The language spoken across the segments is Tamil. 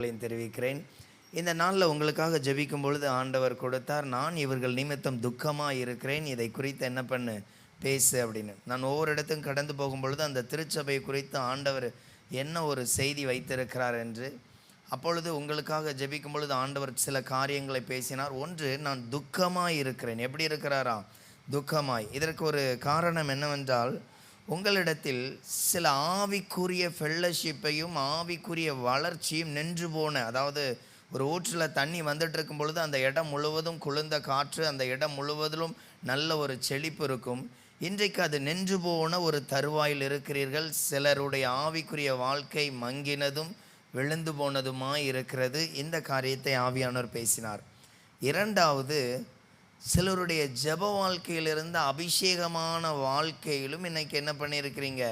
தெரிவிக்கிறேன். இந்த நாளில் உங்களுக்காக ஜெபிக்கும் பொழுது ஆண்டவர் கொடுத்தார், நான் இவர்கள் நிமித்தம் துக்கமாக இருக்கிறேன், இதை குறித்து என்ன பண்ணு பேசு அப்படின்னு. நான் ஒவ்வொரு இடத்துக்கும் கடந்து போகும் பொழுது அந்த திருச்சபை குறித்து ஆண்டவர் என்ன ஒரு செய்தி வைத்திருக்கிறார் என்று. அப்பொழுது உங்களுக்காக ஜெபிக்கும் பொழுது ஆண்டவர் சில காரியங்களை பேசினார். ஒன்று, நான் துக்கமாய் இருக்கிறேன். எப்படி இருக்கிறாரா? துக்கமாய். இதற்கு ஒரு காரணம் என்னவென்றால், உங்களிடத்தில் சில ஆவிக்குரிய ஃபெல்லோஷிப்பையும் ஆவிக்குரிய வளர்ச்சியும் நின்று போன, அதாவது ஒரு ஊற்றில் தண்ணி வந்துட்டு இருக்கும் பொழுது அந்த இடம் முழுவதும் குளிர்ந்த காற்று, அந்த இடம் முழுவதிலும் நல்ல ஒரு செழிப்பு இருக்கும். இன்றைக்கு அது நின்று போன ஒரு தருவாயில் இருக்கிறீர்கள். சிலருடைய ஆவிக்குரிய வாழ்க்கை மங்கினதும் விழுந்து போனதுமாய் இருக்கிறது. இந்த காரியத்தை ஆவியானவர் பேசினார். இரண்டாவது, சிலருடைய ஜெப வாழ்க்கையிலிருந்து அபிஷேகமான வாழ்க்கையிலும் இன்றைக்கி என்ன பண்ணியிருக்கிறீங்க,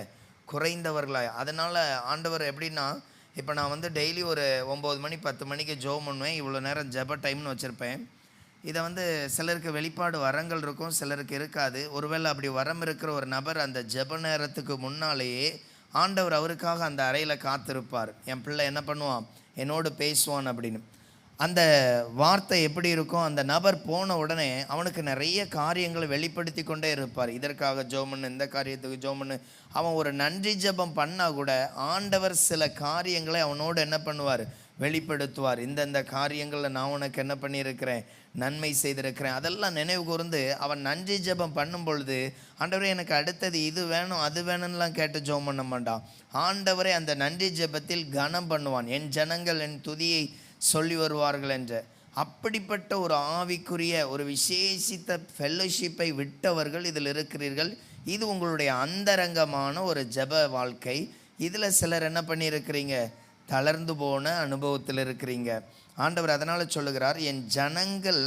குறைந்தவர்களாய். அதனால் ஆண்டவர் எப்படின்னா, இப்போ நான் டெய்லி ஒரு 9 மணி 10 மணிக்கு ஜெபம் பண்ணுவேன். இவ்வளோ நேரம் ஜெப டைம்னு வச்சுருப்பேன். இதை சிலருக்கு வெளிப்பாடு வரங்கள் இருக்கும், சிலருக்கு இருக்காது. ஒருவேளை அப்படி வரம் இருக்கிற ஒரு நபர் அந்த ஜெப நேரத்துக்கு முன்னாலேயே ஆண்டவர் அவருக்காக அந்த அறையில் காத்திருப்பார். என் பிள்ளை என்ன பண்ணுவான், என்னோடு பேசுவான் அப்படின்னு. அந்த வார்த்தை எப்படி இருக்கும், அந்த நபர் போன உடனே அவனுக்கு நிறைய காரியங்களை வெளிப்படுத்தி கொண்டே இருப்பார். இதற்காக ஜெபம், இந்த காரியத்துக்கு ஜெபம். அவன் ஒரு நன்றி ஜெபம் பண்ணால் கூட ஆண்டவர் சில காரியங்களை அவனோடு என்ன பண்ணுவார், வெளிப்படுத்துவார். இந்தந்த காரியங்களில் நான் உனக்கு என்ன பண்ணியிருக்கிறேன், நன்மை செய்திருக்கிறேன். அதெல்லாம் நினைவு கூர்ந்து அவன் நன்றி ஜெபம் பண்ணும் பொழுது, ஆண்டவரே எனக்கு அடுத்தது இது வேணும் அது வேணும்லாம் கேட்டு ஜெபம் பண்ண மாட்டான். ஆண்டவரே அந்த நன்றி ஜெபத்தில் கனம் பண்ணுவான். என் ஜனங்கள் என் துதியை சொல்லி வருவார்கள் என்ற அப்படிப்பட்ட ஒரு ஆவிக்குரிய ஒரு விசேஷித்த ஃபெல்லோஷிப்பை விட்டவர்கள் இதில் இருக்கிறீர்கள். இது உங்களுடைய அந்தரங்கமான ஒரு ஜெப வாழ்க்கை. இதில் சிலர் என்ன பண்ணியிருக்கிறீங்க, தளர்ந்து போன அனுபவத்தில் இருக்கிறீங்க. ஆண்டவர் அதனால் சொல்லுகிறார், என் ஜனங்கள்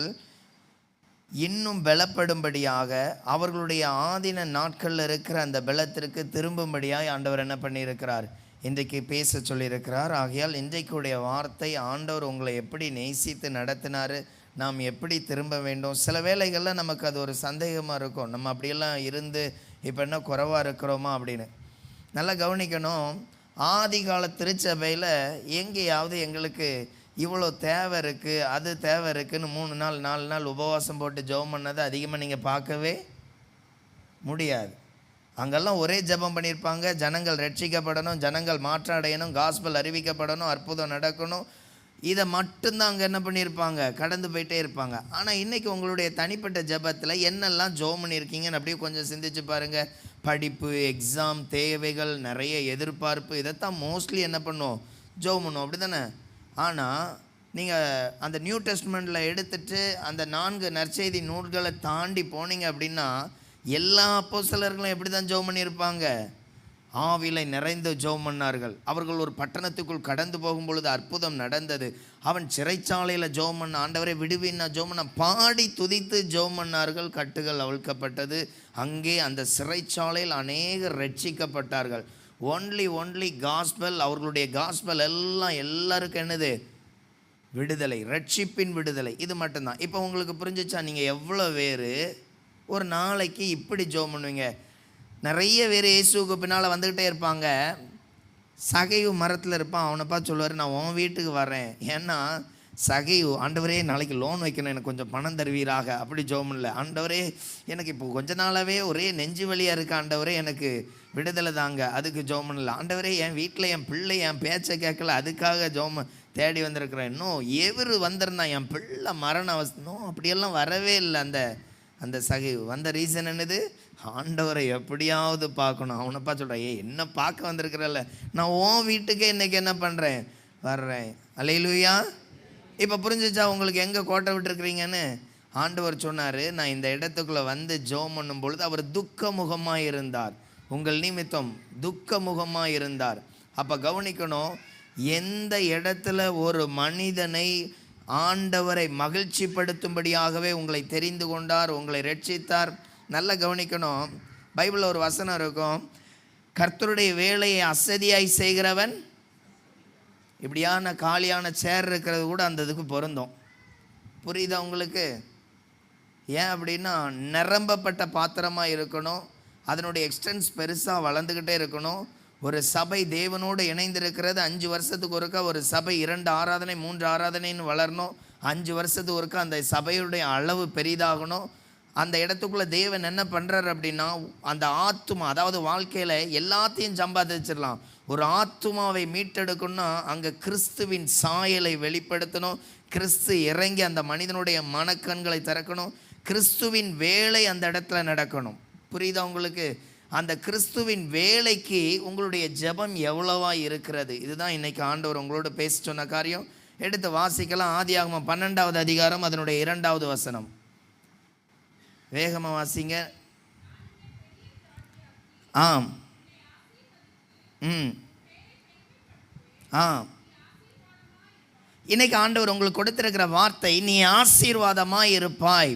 இன்னும் பலப்படும்படியாக அவர்களுடைய ஆதின நாட்களில் இருக்கிற அந்த பலத்திற்கு திரும்பும்படியாக ஆண்டவர் என்ன பண்ணியிருக்கிறார், இன்றைக்கு பேச சொல்லியிருக்கிறார். ஆகையால் இன்றைக்குடைய வார்த்தை, ஆண்டவர் உங்களை எப்படி நேசித்து நடத்தினார், நாம் எப்படி திரும்ப வேண்டும். சில வேளைகளில் நமக்கு அது ஒரு சந்தேகமாக இருக்கும், நம்ம அப்படியெல்லாம் இருந்து இப்போ என்ன குறைவாக இருக்கிறோமா அப்படின்னு. நல்லா கவனிக்கணும். ஆதி கால திருச்சபையில் எங்கேயாவது எங்களுக்கு இவ்வளோ தேவை இருக்குது, அது தேவை இருக்குதுன்னு 3 நாள் 4 நாள் உபவாசம் போட்டு ஜெபம் பண்ணதை அதிகமாக நீங்கள் பார்க்கவே முடியாது. அங்கெல்லாம் ஒரே ஜெபம் பண்ணியிருப்பாங்க, ஜனங்கள் ரட்சிக்கப்படணும், ஜனங்கள் மாற்றம் அடையணும், காஸ்பல் அறிவிக்கப்படணும், அற்புதம் நடக்கணும். இதை மட்டும்தான் அங்கே என்ன பண்ணியிருப்பாங்க, கடந்து போயிட்டே இருப்பாங்க. ஆனால் இன்றைக்கி உங்களுடைய தனிப்பட்ட ஜெபத்தில் என்னெல்லாம் ஜெபம் பண்ணியிருக்கீங்கன்னு அப்படியே கொஞ்சம் சிந்திச்சு பாருங்கள். படிப்பு, எக்ஸாம், தேவைகள், நிறைய எதிர்பார்ப்பு, இதைத்தான் மோஸ்ட்லி என்ன பண்ணுவோம், ஜெபம் பண்ணுவோம், அப்படி தானே? ஆனால் நீங்கள் அந்த நியூ டெஸ்ட்மெண்ட்டில் எடுத்துகிட்டு அந்த 4 நற்செய்தி நூல்களை தாண்டி போனீங்க அப்படின்னா, எல்லா அப்போஸ்தலர்களும் எப்படி தான் ஜெபம் பண்ணியிருப்பாங்க, ஆவிலை நிறைந்து ஜெபம் பண்ணார்கள். அவர்கள் ஒரு பட்டணத்துக்குள் கடந்து போகும் பொழுது அற்புதம் நடந்தது. அவன் சிறைச்சாலையில் ஜெபம் பண்ண, ஆண்டவரை விடுவின்னா ஜெபம் பண்ண, பாடி துதித்து ஜெபம் பண்ணார்கள். கட்டுகள் அவிழ்க்கப்பட்டது. அங்கே அந்த சிறைச்சாலையில் அநேகர் ரட்சிக்கப்பட்டார்கள். ஒன்லி காஸ்பல், அவர்களுடைய காஸ்பல் எல்லாம் எல்லாருக்கும் என்னது, விடுதலை, ரட்சிப்பின் விடுதலை. இது மட்டும்தான். இப்போ உங்களுக்கு புரிஞ்சிச்சா, நீங்கள் எவ்வளோ பேர் ஒரு நாளைக்கு இப்படி ஜெபம் பண்ணுவீங்க? நிறைய பேர் இயேசுவுக்கு பின்னால் வந்துக்கிட்டே இருப்பாங்க. சகைவு மரத்தில் இருப்பான், அவனை பார்த்து சொல்லுவார், நான் உன் வீட்டுக்கு வரேன். ஏன்னா சகைவு, ஆண்டவரே நாளைக்கு லோன் வைக்கணும், எனக்கு கொஞ்சம் பணம் தருவீராக, அப்படி ஜெபம் இல்லை. ஆண்டவரே எனக்கு இப்போ கொஞ்ச நாளாகவே ஒரே நெஞ்சு வலியாக இருக்குது, ஆண்டவரே எனக்கு விடுதலை தாங்க, அதுக்கு ஜெபம் பண்ணல. ஆண்டவரே என் வீட்டில் என் பிள்ளை என் பேச்சை கேட்கல, அதுக்காக ஜெபம் தேடி வந்திருக்கிறேன். இன்னும் எவரு வந்திருந்தான், என் பிள்ளை மரண அவஸ்தை, அப்படியெல்லாம் வரவே இல்லை. அந்த சகைவு வந்த ரீசன் என்னது, ஆண்டவரை எப்படியாவது பார்க்கணும். அவனைப்பா சொல்கிறேன், என்ன பார்க்க வந்திருக்கிறல்ல, நான் உன் வீட்டுக்கே இன்றைக்கி என்ன பண்ணுறேன், வர்றேன். அல்லேலூயா. இப்போ புரிஞ்சிச்சா உங்களுக்கு எங்கே கோட்டை விட்டுருக்குறீங்கன்னு? ஆண்டவர் சொன்னார், நான் இந்த இடத்துக்குள்ளே வந்து ஜெபம் பண்ணும் பொழுது அவர் துக்க முகமாக இருந்தார், உங்கள் நிமித்தம் துக்க முகமாக இருந்தார். அப்போ கவனிக்கணும், எந்த இடத்துல ஒரு மனிதனை ஆண்டவரை மகிழ்ச்சிப்படுத்தும்படியாகவே உங்களை தெரிந்து கொண்டார், உங்களை ரட்சித்தார். நல்லா கவனிக்கணும். பைபிளில் ஒரு வசனம் இருக்கும், கர்த்தருடைய வேலையை அசதியாய் செய்கிறவன். இப்படியான காலியான சேர் இருக்கிறது கூட அந்த இதுக்கு பொருந்தும். புரியுதா உங்களுக்கு? ஏன் அப்படின்னா, நிரம்பப்பட்ட பாத்திரமாக இருக்கணும், அதனுடைய எக்ஸ்டென்ஸ் பெருசாக வளர்ந்துக்கிட்டே இருக்கணும். ஒரு சபை தேவனோடு இணைந்திருக்கிறது. 5 வருஷத்துக்கு ஒருக்கா ஒரு சபை 2 ஆராதனை 3 ஆராதனைன்னு வளரணும். 5 வருஷத்துக்கு ஒருக்கா அந்த சபையுடைய அளவு பெரிதாகணும். அந்த இடத்துக்குள்ளே தேவன் என்ன பண்ணுறாரு அப்படின்னா, அந்த ஆத்துமா, அதாவது வாழ்க்கையில் எல்லாத்தையும் சம்பாதிச்சிடலாம், ஒரு ஆத்துமாவை மீட்டெடுக்கணும்னா அங்கே கிறிஸ்துவின் சாயலை வெளிப்படுத்தணும். கிறிஸ்து இறங்கி அந்த மனிதனுடைய மனக்கண்களை திறக்கணும். கிறிஸ்துவின் வேலை அந்த இடத்துல நடக்கணும். புரியுதா உங்களுக்கு? அந்த கிறிஸ்துவின் வேலைக்கு உங்களுடைய ஜெபம் எவ்வளவா இருக்கிறது? இதுதான் இன்னைக்கு ஆண்டவர் உங்களோட பேச சொன்ன காரியம். எடுத்து வாசிக்கலாம். ஆதியாகமம் 12வது அதிகாரம் அதனுடைய 2வது வசனம். வேகமாக வாசிங்க. ஆம். இன்னைக்கு ஆண்டவர் உங்களுக்கு கொடுத்திருக்கிற வார்த்தை, நீ ஆசீர்வாதமாக இருப்பாய்.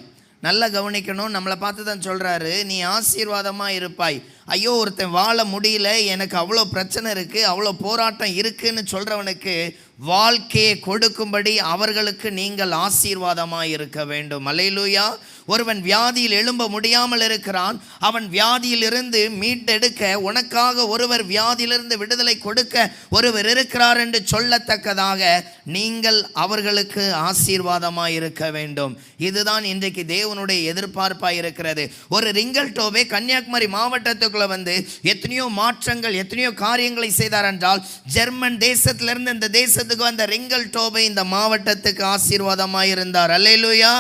நல்லா கவனிக்கணும். நம்மளை பார்த்து தான் சொல்கிறாரு, நீ ஆசீர்வாதமாக இருப்பாய். ஐயோ, ஒருத்தன் வாழ முடியல, எனக்கு அவ்வளோ பிரச்சனை இருக்குது, அவ்வளோ போராட்டம் இருக்குதுன்னு சொல்கிறவனுக்கு வாழ்க்கையை கொடுக்கும்படி அவர்களுக்கு நீங்கள் ஆசீர்வாதமாக இருக்க வேண்டும். அல்லேலூயா. ஒருவன் வியாதியில் எழும்ப முடியாமல் இருக்கிறான், அவன் வியாதியிலிருந்து மீட்டெடுக்க உனக்காக ஒருவர் வியாதியிலிருந்து விடுதலை கொடுக்க ஒருவர் இருக்கிறார் என்று சொல்லத்தக்கதாக நீங்கள் அவர்களுக்கு ஆசீர்வாதமாக இருக்க வேண்டும். இதுதான் இன்றைக்கு தேவனுடைய எதிர்பார்ப்பாக இருக்கிறது. ஒரு ரிங்கல் டோபே கன்னியாகுமரி மாவட்டத்துக்குள்ள வந்து எத்தனையோ மாற்றங்கள், எத்தனையோ காரியங்களை செய்தார் என்றால், ஜெர்மன் தேசத்திலிருந்து இந்த தேசத்துக்கு வந்த ரிங்கல் டோபே இந்த மாவட்டத்துக்கு ஆசீர்வாதமாக இருந்தார். அல்லேலூயா.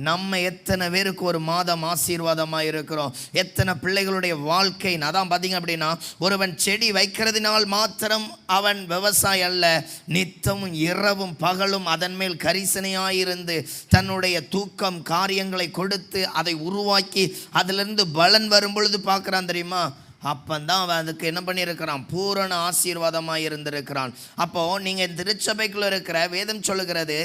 நம்ம எத்தனை பேருக்கு ஒரு மாதம் ஆசீர்வாதமாக இருக்கிறோம்? எத்தனை பிள்ளைகளுடைய வாழ்க்கை. அதான் பார்த்தீங்க அப்படின்னா, ஒருவன் செடி வைக்கிறதுனால் மாத்திரம் அவன் விவசாயி அல்ல, நித்தமும் இரவும் பகலும் அதன் மேல் கரிசனையாயிருந்து தன்னுடைய தூக்கம் காரியங்களை கொடுத்து அதை உருவாக்கி அதிலிருந்து பலன் வரும் பொழுது பார்க்குறான் தெரியுமா? அப்பந்தான் அவன் அதுக்கு என்ன பண்ணியிருக்கிறான்? பூரண ஆசீர்வாதமாக இருந்திருக்கிறான். அப்போது நீங்கள் திருச்சபைக்குள்ளே இருக்கிற வேதம் சொல்லுகிறது,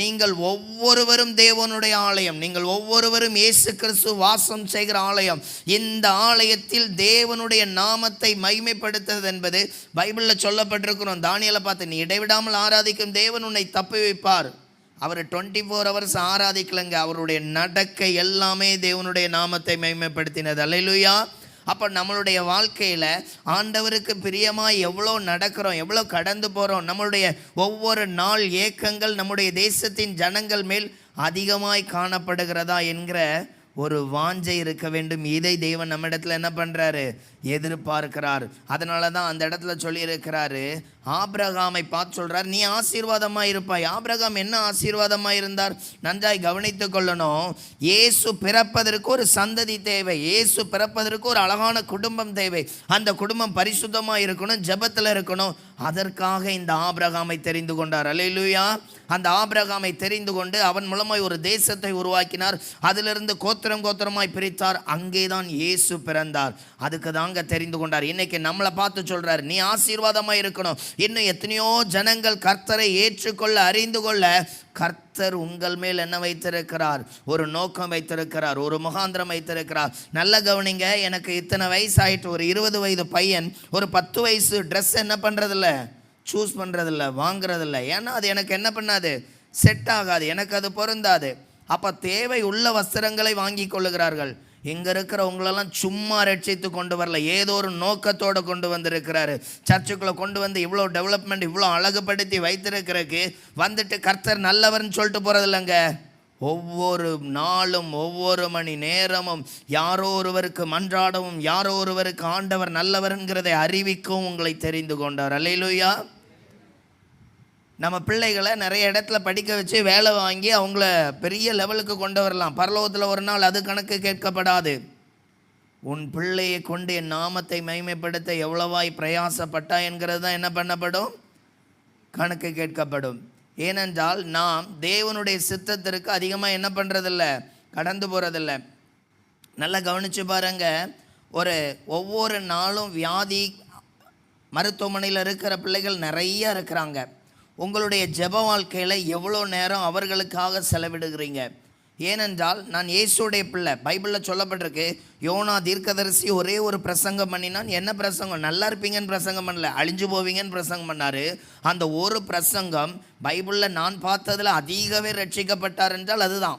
நீங்கள் ஒவ்வொருவரும் தேவனுடைய ஆலயம், நீங்கள் ஒவ்வொருவரும் இயேசு கிறிஸ்து வாசம் செய்கிற ஆலயம். இந்த ஆலயத்தில் தேவனுடைய நாமத்தை மகிமைப்படுத்துவது என்பது பைபிளில் சொல்லப்பட்டிருக்கிறோம். தானியேலை பார்த்து, நீ இடைவிடாமல் ஆராதிக்கும் தேவன் உன்னை தப்பி வைப்பார். அவர் 24 hours ஆராதிக்கலைங்க, அவருடைய நடக்கை எல்லாமே தேவனுடைய நாமத்தை மகிமைப்படுத்தினது. அல்லேலூயா. அப்போ நம்மளுடைய வாழ்க்கையில் ஆண்டவருக்கு பிரியமாக எவ்வளோ நடக்கிறோம், எவ்வளோ கடந்து போகிறோம், நம்மளுடைய ஒவ்வொரு நாள் ஏக்கங்கள் நம்முடைய தேசத்தின் ஜனங்கள் மேல் அதிகமாய் காணப்படுகிறதா என்கிற ஒரு வாஞ்சை இருக்க வேண்டும். இதை தேவன் நம்ம இடத்துல என்ன பண்ணுறாரு? எதிர்பார்க்கிறார். அதனால தான் அந்த இடத்துல சொல்லியிருக்கிறாரு, ஆபிரகாமை பார்த்து சொல்கிறார், நீ ஆசீர்வாதமாக இருப்பாய். ஆபிரகாம் என்ன ஆசீர்வாதமாக இருந்தார்? நன்றாய் கவனித்து கொள்ளணும். இயேசு பிறப்பதற்கு ஒரு சந்ததி தேவை, இயேசு பிறப்பதற்கு ஒரு அழகான குடும்பம் தேவை. அந்த குடும்பம் பரிசுத்தமாக இருக்கணும், ஜெபத்தில் இருக்கணும். அதற்காக இந்த ஆபிரகாமை தெரிந்து கொண்டார். அல்லேலூயா. அந்த ஆபிரகாமை தெரிந்து கொண்டு அவன் மூலமாய் ஒரு தேசத்தை உருவாக்கினார். அதிலிருந்து கோத்திரம் கோத்திரமாய் பிரித்தார். அங்கே தான் இயேசு பிறந்தார். அதுக்கு தாங்க தெரிந்து கொண்டார். இன்னைக்கு நம்மளை பார்த்து சொல்றார், நீ ஆசீர்வாதமாக இருக்கணும். இன்னும் எத்தனையோ ஜனங்கள் கர்த்தரை ஏற்றுக்கொள்ள அறிந்து கொள்ள கர்த்தர் உங்கள் மேல் என்ன வைத்திருக்கிறார்? ஒரு நோக்கம் வைத்திருக்கிறார், ஒரு முகாந்திரம் வைத்திருக்கிறார். நல்ல கவனிங்க. எனக்கு இத்தனை வயசு ஆயிட்டு, ஒரு 20 வயது பையன் ஒரு 10 வயசு ட்ரெஸ் என்ன பண்ணுறதில்ல, சூஸ் பண்ணுறதில்ல, வாங்குறதில்ல. ஏன்னா அது எனக்கு என்ன பண்ணாது? செட் ஆகாது, எனக்கு அது பொருந்தாது. அப்போ தேவை உள்ள வஸ்திரங்களை வாங்கி கொள்ளுகிறார்கள். இங்கே இருக்கிறவங்களெல்லாம் சும்மா ரட்சித்து கொண்டு வரல, ஏதோ ஒரு நோக்கத்தோடு கொண்டு வந்திருக்கிறாரு. சர்ச்சுக்குள்ளே கொண்டு வந்து இவ்வளோ டெவலப்மெண்ட், இவ்வளோ அழகுபடுத்தி வைத்திருக்கிறதுக்கு வந்துட்டு கர்த்தர் நல்லவர்னு சொல்லிட்டு போகிறதில்லைங்க. ஒவ்வொரு நாளும் ஒவ்வொரு மணி நேரமும் யாரோ ஒருவருக்கு மன்றாடவும், யாரோ ஒருவருக்கு ஆண்டவர் நல்லவர்ங்கிறதை அறிவிக்கவும் உங்களை தெரிந்து கொண்டார். அல்லேலூயா. நம்ம பிள்ளைகளை நிறைய இடத்துல படிக்க வச்சு வேலை வாங்கி அவங்கள பெரிய லெவலுக்கு கொண்டு வரலாம். பரலோகத்தில் ஒரு நாள் அது கணக்கு கேட்கப்படாது. உன் பிள்ளையை கொண்டு என் நாமத்தை மகிமைப்படுத்த எவ்வளவாய் பிரயாசப்பட்டா என்கிறது தான் என்ன பண்ணப்படும்? கணக்கு கேட்கப்படும். ஏனென்றால் நாம் தேவனுடைய சித்தத்திற்கு அதிகமாக என்ன பண்ணுறதில்ல, கடந்து போகிறதில்ல. நல்லா கவனித்து பாருங்க. ஒவ்வொரு நாளும் வியாதி மருத்துவமனையில் இருக்கிற பிள்ளைகள் நிறைய இருக்கிறாங்க. உங்களுடைய ஜெப வாழ்க்கையில் எவ்வளோ நேரம் அவர்களுக்காக செலவிடுகிறீங்க? ஏனென்றால் நான் இயேசுடைய பிள்ளை. பைபிளில் சொல்லப்பட்டிருக்கு, யோனா தீர்க்கதரிசி ஒரே ஒரு பிரசங்கம் பண்ணினான். என்ன பிரசங்கம்? நல்லா இருப்பீங்கன்னு பிரசங்கம் பண்ணல, அழிஞ்சு போவீங்கன்னு பிரசங்கம் பண்ணார். அந்த ஒரு பிரசங்கம் பைபிளில் நான் பார்த்ததில் அதிக பேர் ரட்சிக்கப்பட்டார் என்றால் அதுதான்.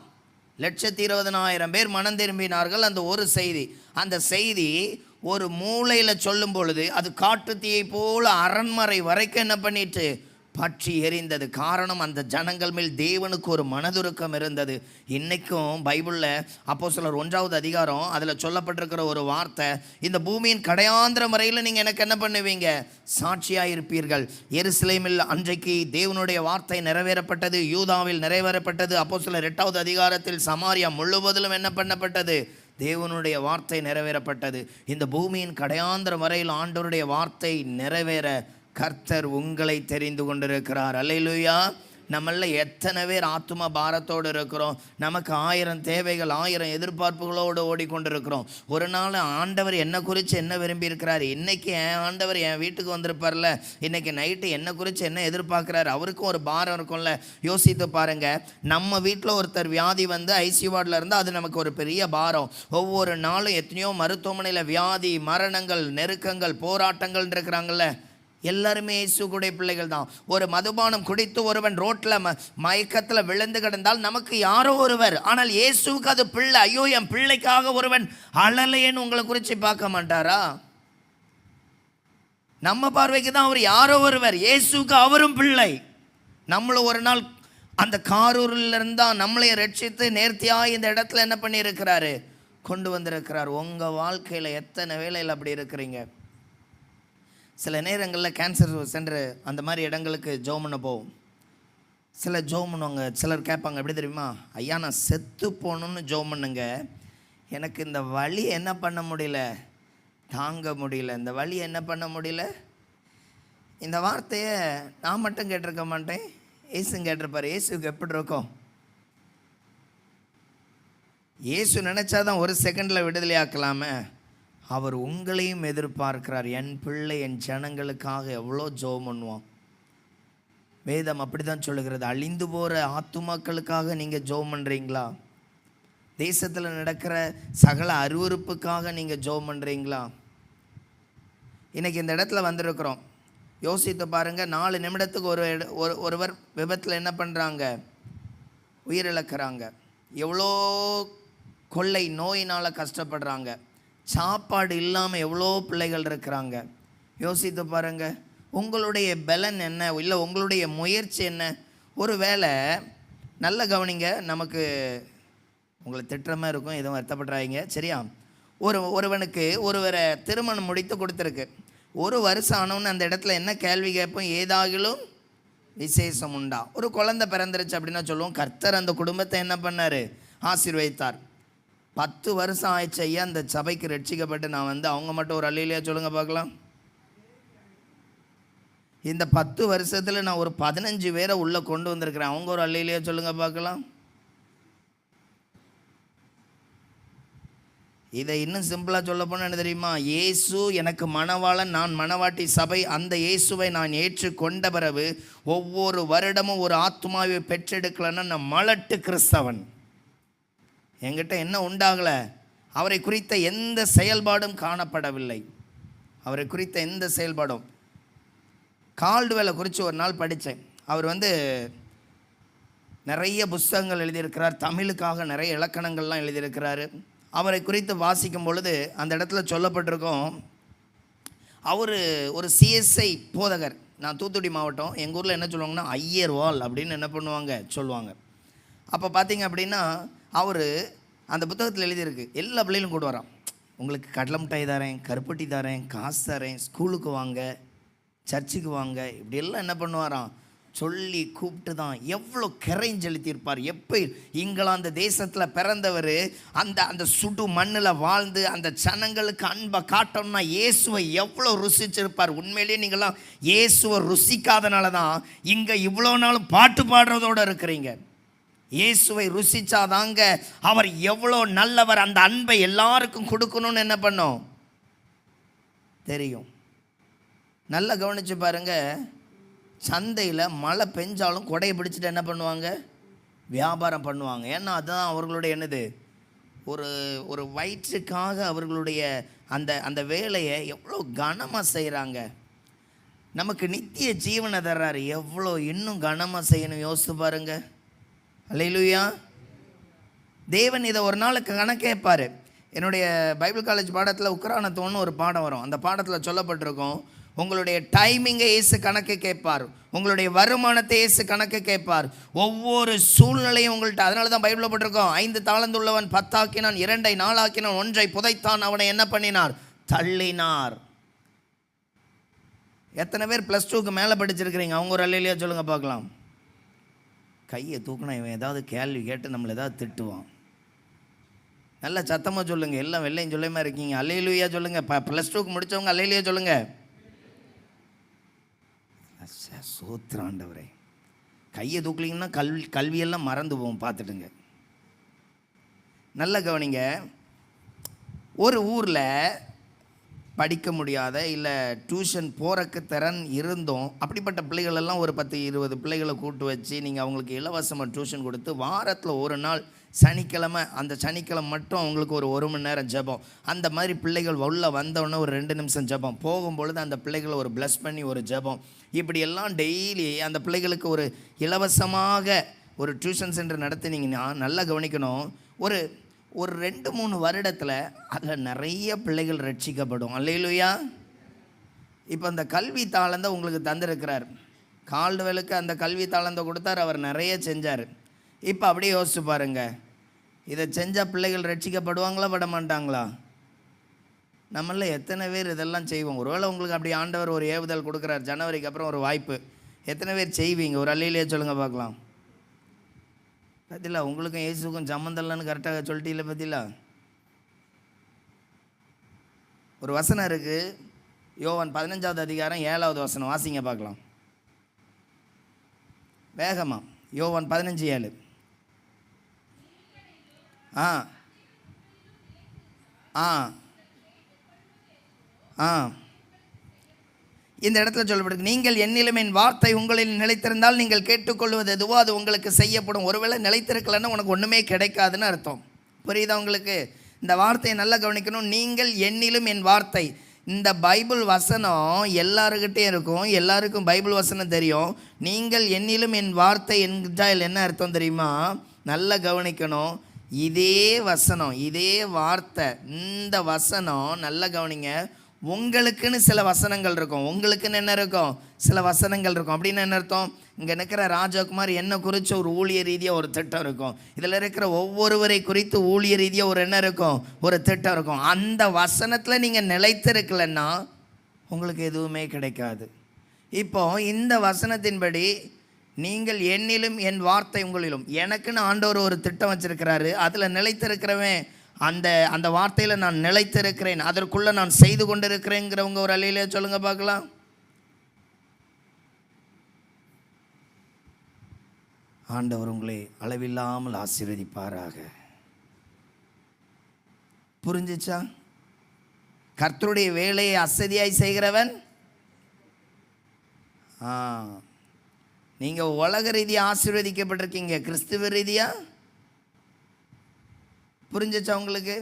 120,000 பேர் மனம் திரும்பினார்கள். அந்த ஒரு செய்தி, அந்த செய்தி ஒரு மூலையில் சொல்லும் பொழுது அது காட்டுத்தீயை போல அரண்மனை வரைக்கும் என்ன பண்ணிட்டு பற்றி எரிந்தது. காரணம், அந்த ஜனங்கள் மேல் தேவனுக்கு ஒரு மனதுருக்கம் இருந்தது. இன்றைக்கும் பைபிளில் அப்போஸ்தலர் 1வது அதிகாரம் அதில் சொல்லப்பட்டிருக்கிற ஒரு வார்த்தை, இந்த பூமியின் கடையாந்திர முறையில் நீங்கள் எனக்கு என்ன பண்ணுவீங்க, சாட்சியாக இருப்பீர்கள். எருசலேமில் அன்றைக்கு தேவனுடைய வார்த்தை நிறைவேறப்பட்டது, யூதாவில் நிறைவேறப்பட்டது. அப்போஸ்தலர் 8வது அதிகாரத்தில் சமாரியா முழுவதிலும் என்ன பண்ணப்பட்டது, தேவனுடைய வார்த்தை நிறைவேறப்பட்டது. இந்த பூமியின் கடையாந்திர முறையில் ஆண்டவருடைய வார்த்தை நிறைவேற கர்த்தர் உங்களை தெரிந்து கொண்டிருக்கிறார். அல்லேலூயா. நம்மள எத்தனை பேர் ஆத்தும பாரத்தோடு இருக்கிறோம், நமக்கு 1000 தேவைகள் 1000 எதிர்பார்ப்புகளோடு ஓடிக்கொண்டிருக்கிறோம். ஒரு நாள் ஆண்டவர் என்னை குறித்து என்ன விரும்பி இருக்கிறார், இன்றைக்கி என் ஆண்டவர் என் வீட்டுக்கு வந்திருப்பார்ல, இன்றைக்கி நைட்டு என்னை குறித்து என்ன எதிர்பார்க்குறாரு, அவருக்கும் ஒரு பாரம் இருக்கும்ல. யோசித்து பாருங்கள், நம்ம வீட்டில் ஒருத்தர் வியாதி வந்து ஐசியூ வார்டில் இருந்தால் அது நமக்கு ஒரு பெரிய பாரம். ஒவ்வொரு நாளும் எத்தனையோ மருத்துவமனையில் வியாதி, மரணங்கள், நெருக்கங்கள், போராட்டங்கள் இருக்கிறாங்கல்ல. எல்லாருமே இயேசுடைய பிள்ளைகள் தான். ஒரு மதுபானம் குடித்து ஒருவன் ரோட்டில் மயக்கத்தில் விழுந்து கிடந்தால் நமக்கு யாரோ ஒருவர், ஆனால் இயேசுக்கு அது பிள்ளை. ஐயோ, என் பிள்ளைக்காக ஒருவன் அழலையேன்னு உங்களை குறித்து பார்க்க மாட்டாரா? நம்ம பார்வைக்கு தான் அவர் யாரோ ஒருவர், இயேசுக்கு அவரும் பிள்ளை. நம்மளும் ஒரு நாள் அந்த காரூரில் இருந்தால் நம்மளையும் ரட்சித்து நேர்த்தியாக இந்த இடத்துல என்ன பண்ணியிருக்கிறாரு, கொண்டு வந்திருக்கிறார். உங்கள் வாழ்க்கையில் எத்தனை வேளையில் அப்படி இருக்கிறீங்க? சில நேரங்களில் கேன்சர் சென்டர் அந்த மாதிரி இடங்களுக்கு ஜெபம் பண்ண போவோம். சில ஜெபம் பண்ணுவாங்க, சிலர் கேட்பாங்க, எப்படி தெரியுமா, ஐயா நான் செத்து போகணுன்னு ஜெபம் பண்ணுங்க, எனக்கு இந்த வலி என்ன பண்ண முடியல, தாங்க முடியல, இந்த வலி என்ன பண்ண முடியல. இந்த வார்த்தையை நான் மட்டும் கேட்டிருக்க மாட்டேன், இயேசு கேட்டிருப்பார். இயேசுக்கு எப்படி இருக்கும்? இயேசு நினச்சாதான் ஒரு செகண்டில் விடுதலை ஆக்கலாமே. அவர் உங்களையும் எதிர்பார்க்கிறார். என் பிள்ளை என் ஜனங்களுக்காக எவ்வளோ ஜெபம் பண்ணுவான். வேதம் அப்படி தான் சொல்லுகிறது. அழிந்து போகிற ஆத்துமாக்களுக்காக நீங்கள் ஜெபம் பண்ணுறீங்களா? தேசத்தில் நடக்கிற சகல அருவருப்புக்காக நீங்கள் ஜெபம் பண்ணுறீங்களா? இன்றைக்கி இந்த இடத்துல வந்திருக்கிறோம். யோசித்து பாருங்கள், 4 நிமிடத்துக்கு ஒருவர் விபத்தில் என்ன பண்ணுறாங்க, உயிரிழக்கிறாங்க. எவ்வளோ கொள்ளை நோயினால் கஷ்டப்படுறாங்க. சாப்பாடு இல்லாமல் எவ்வளோ பிள்ளைகள் இருக்கிறாங்க. யோசித்து பாருங்கள், உங்களுடைய பலன் என்ன, இல்லை உங்களுடைய முயற்சி என்ன? ஒரு வேளை நல்ல கவனிங்க, நமக்கு உங்களை திட்டமாக இருக்கும், எதுவும் வருத்தப்படுறாங்க, சரியா? ஒருவனுக்கு ஒருவரை திருமணம் முடித்து கொடுத்துருக்கு. 1 வருஷம் ஆனவன்னு அந்த இடத்துல என்ன கேள்வி கேட்போம், ஏதாகிலும் விசேஷம் உண்டா? ஒரு குழந்தை பிறந்துருச்சு அப்படின்னா சொல்லுவோம், கர்த்தர் அந்த குடும்பத்தை என்ன பண்ணார், ஆசீர்வதித்தார். 10 வருஷம் ஆயிடுச்சு ஐயா அந்த சபைக்கு ரட்சிக்கப்பட்டு நான் வந்து, அவங்க மட்டும் ஒரு அல்லேலூயா சொல்லுங்க பார்க்கலாம். இந்த 10 வருஷத்தில் நான் ஒரு 15 பேரை உள்ளே கொண்டு வந்திருக்கிறேன், அவங்க ஒரு அல்லேலூயா சொல்லுங்க பார்க்கலாம். இதை இன்னும் சிம்பிளாக சொல்ல போனால் என்ன தெரியுமா, இயேசு எனக்கு மணவாளன், நான் மணவாட்டி சபை. அந்த இயேசுவை நான் ஏற்று கொண்ட பிறகு ஒவ்வொரு வருடமும் ஒரு ஆத்துமாவை பெற்றெடுக்கலன்னா நான் மலட்டு கிறிஸ்தவன். என்கிட்ட என்ன உண்டாகலை, அவரை குறித்த எந்த செயல்பாடும் காணப்படவில்லை. அவரை குறித்த எந்த செயல்பாடும். கால்டுவெலை குறித்து ஒரு நாள் படித்தேன். அவர் வந்து நிறைய புஸ்தகங்கள் எழுதியிருக்கிறார், தமிழுக்காக நிறைய இலக்கணங்கள்லாம் எழுதியிருக்கிறாரு. அவரை குறித்து வாசிக்கும் பொழுது அந்த இடத்துல சொல்லப்பட்டிருக்கோம், அவர் ஒரு சிஎஸ்ஐ போதகர். நான் தூத்துக்குடி மாவட்டம், எங்கள் ஊரில் என்ன சொல்லுவாங்கன்னா ஐயர் வால் அப்படின்னு என்ன பண்ணுவாங்க சொல்லுவாங்க. அப்போ பார்த்தீங்க அப்படின்னா அவர் அந்த புத்தகத்தில் எழுதியிருக்கு, எல்லா பிள்ளைகளும் கூட வரான், உங்களுக்கு கடலை மிட்டாய் தரேன், கருப்பட்டி தரேன், காசு தரேன், ஸ்கூலுக்கு வாங்க, சர்ச்சுக்கு வாங்க, இப்படியெல்லாம் என்ன பண்ணுவாராம் சொல்லி கூப்பிட்டு தான். எவ்வளோ கரைஞ்செலுத்தியிருப்பார். எப்போ இங்கிலாந்து தேசத்தில் பிறந்தவர் அந்த அந்த சுடு மண்ணில் வாழ்ந்து அந்த ஜனங்களுக்கு அன்பை காட்டணும்னா இயேசுவை எவ்வளோ ருசிச்சிருப்பார். உண்மையிலேயே நீங்களாம் இயேசுவை ருசிக்காதனால தான் இங்கே இவ்வளோ நாளும் பாட்டு பாடுறதோடு இருக்கிறீங்க. இயேசுவை ருசிச்சாதாங்க அவர் எவ்வளோ நல்லவர், அந்த அன்பை எல்லாருக்கும் கொடுக்கணும்னு என்ன பண்ணோம் தெரியும். நல்லா கவனித்து பாருங்கள், சந்தையில் மழை பெஞ்சாலும் கொடையை பிடிச்சிட்டு என்ன பண்ணுவாங்க, வியாபாரம் பண்ணுவாங்க. ஏன்னா அதுதான் அவர்களுடைய என்னது, ஒரு வயிற்றுக்காக அவர்களுடைய அந்த அந்த வேலையை எவ்வளோ கனமாக செய்கிறாங்க. நமக்கு நித்திய ஜீவனை தர்றாரு, எவ்வளோ இன்னும் கனமாக செய்யணும் யோசித்து பாருங்கள். அல்லேலூயா. தேவன் இதை ஒரு நாளுக்கு கணக்கேற்பார். என்னுடைய பைபிள் காலேஜ் பாடத்தில் உக்ரானத்துவம்னு ஒரு பாடம் வரும். அந்த பாடத்தில் சொல்லப்பட்டிருக்கும், உங்களுடைய டைமிங்கை இயேசு கணக்கு கேட்பார், உங்களுடைய வருமானத்தை இயேசு கணக்கு கேட்பார், ஒவ்வொரு சூழ்நிலையும் உங்கள்கிட்ட. அதனால தான் பைபிளில் போட்டிருக்கோம், 5 தாலந்து உள்ளவன் 10 ஆக்கினான், 2 4 ஆக்கினான், 1 புதைத்தான், அவனை என்ன பண்ணினார்? தள்ளினார். எத்தனை பேர் +2க்கு மேலே படிச்சிருக்கிறீங்க? அவங்க ஒரு அல்லேலூயா சொல்லுங்கள் பார்க்கலாம். கையை தூக்கினா இவன் ஏதாவது கேள்வி கேட்டு நம்மளை ஏதாவது திட்டுவான். நல்லா சத்தமாக சொல்லுங்கள். எல்லாம் வெள்ளையும் சொல்லியமா இருக்கீங்க. அல்லேலூயா சொல்லுங்கள். +2க்கு முடித்தவங்க அல்லேலூயா சொல்லுங்கள். சோத்திராண்டவரே, கையை தூக்கலிங்கன்னா கல்வியெல்லாம் மறந்து போவோம். பார்த்துட்டுங்க, நல்ல கவனிங்க. ஒரு ஊரில் படிக்க முடியாத இல்லை டியூஷன் போகிறக்கு திறன் இருந்தோம், அப்படிப்பட்ட பிள்ளைகளெல்லாம் ஒரு 10-20 பிள்ளைகளை கூட்டு வச்சு நீங்கள் அவங்களுக்கு இலவசமாக டியூஷன் கொடுத்து வாரத்தில் ஒரு நாள் சனிக்கிழமை, அந்த சனிக்கிழமை மட்டும் அவங்களுக்கு ஒரு மணி நேரம் ஜெபம். அந்த மாதிரி பிள்ளைகள் உள்ளே வந்தோடனே ஒரு 2 நிமிஷம் ஜெபம், போகும்பொழுது அந்த பிள்ளைகளை ஒரு ப்ளஸ் பண்ணி ஒரு ஜெபம், இப்படியெல்லாம் டெய்லி அந்த பிள்ளைகளுக்கு ஒரு இலவசமாக ஒரு டியூஷன் சென்டர் நடத்தினீங்கன்னா நல்லா கவனிக்கணும். ஒரு 2-3 வருடத்தில் அதில் நிறைய பிள்ளைகள் ரட்சிக்கப்படும். அல்லேலூயா. இப்போ அந்த கல்வி தாளந்தை உங்களுக்கு தந்திருக்கிறார். கால்டுவெலுக்கு அந்த கல்வி தாளந்தை கொடுத்தார், அவர் நிறைய செஞ்சார். இப்போ அப்படியே யோசிச்சு பாருங்கள், இதை செஞ்சால் பிள்ளைகள் ரட்சிக்கப்படுவாங்களா பட மாட்டாங்களா? நம்மள எத்தனை பேர் இதெல்லாம் செய்வோம்? ஒருவேளை உங்களுக்கு அப்படி ஆண்டவர் ஒரு ஏவுதல் கொடுக்குறார், ஜனவரிக்கு அப்புறம் ஒரு வாய்ப்பு, எத்தனை பேர் செய்வீங்க? ஒரு அல்லேலூயா சொல்லுங்கள் பார்க்கலாம். பத்திலா, உங்களுக்கும் இயேசுக்கும் சம்மந்தம்லன்னு கரெக்டாக சொல்லிட்டீங்களே. பத்திலா, ஒரு வசனம் இருக்குது, யோவான் 15வது அதிகாரம் 7வது வசனம், வாசிங்க பார்க்கலாம் வேகமா. யோவான் 15:7. ஆ ஆ ஆ இந்த இடத்துல சொல்லப்படுது, நீங்கள் என்னிலும் என் வார்த்தை உங்களில் நிலைத்திருந்தால் நீங்கள் கேட்டுக்கொள்வது எதுவோ அது உங்களுக்கு செய்யப்படும். ஒருவேளை நிலைத்திருக்கலன்னா உனக்கு ஒன்றுமே கிடைக்காதுன்னு அர்த்தம். புரியுதா உங்களுக்கு? இந்த வார்த்தையை நல்லா கவனிக்கணும். நீங்கள் என்னிலும் என் வார்த்தை, இந்த பைபிள் வசனம் எல்லாருக்கிட்டே இருக்கும், எல்லாருக்கும் பைபிள் வசனம் தெரியும். நீங்கள் என்னிலும் என் வார்த்தை என்றால் என்ன அர்த்தம் தெரியுமா? நல்லா கவனிக்கணும். இதே வசனம், இதே வார்த்தை, இந்த வசனம் நல்லா கவனிங்க, உங்களுக்குன்னு சில வசனங்கள் இருக்கும். உங்களுக்குன்னு என்ன இருக்கும்? சில வசனங்கள் இருக்கும். அப்படின்னு என்ன அர்த்தம்? இங்கே இருக்கிற ராஜகுமார் என்ன குறித்து ஒரு ஊழிய ரீதியாக ஒரு திட்டம் இருக்கும். இதில் இருக்கிற ஒவ்வொருவரை குறித்து ஊழிய ரீதியாக ஒரு என்ன இருக்கும்? ஒரு திட்டம் இருக்கும். அந்த வசனத்தில் நீங்கள் நிலைத்திருக்கலன்னா உங்களுக்கு எதுவுமே கிடைக்காது. இப்போ இந்த வசனத்தின்படி நீங்கள் என்னிலும் என் வார்த்தை உங்களிலும், எனக்குன்னு ஆண்டவர் ஒரு திட்டம் வச்சிருக்கிறாரு. அதில் நிலைத்திருக்கிறவன், அந்த வார்த்தையில் நான் நிலைத்திருக்கிறேன், அதற்குள்ளே நான் செய்து கொண்டிருக்கிறேங்கிறவங்க ஒரு அல்லேலூயா சொல்லுங்க பார்க்கலாம். ஆண்டவர் உங்களை அளவில்லாமல் ஆசீர்வதிப்பாராக. புரிஞ்சிச்சா? கர்த்தருடைய வேலையை அசதியாய் செய்கிறவன், நீங்கள் உலக ரீதியாக ஆசீர்வதிக்கப்பட்டிருக்கீங்க, கிறிஸ்துவ ரீதியாக. புரிஞ்சிச்சா உங்களுக்கு?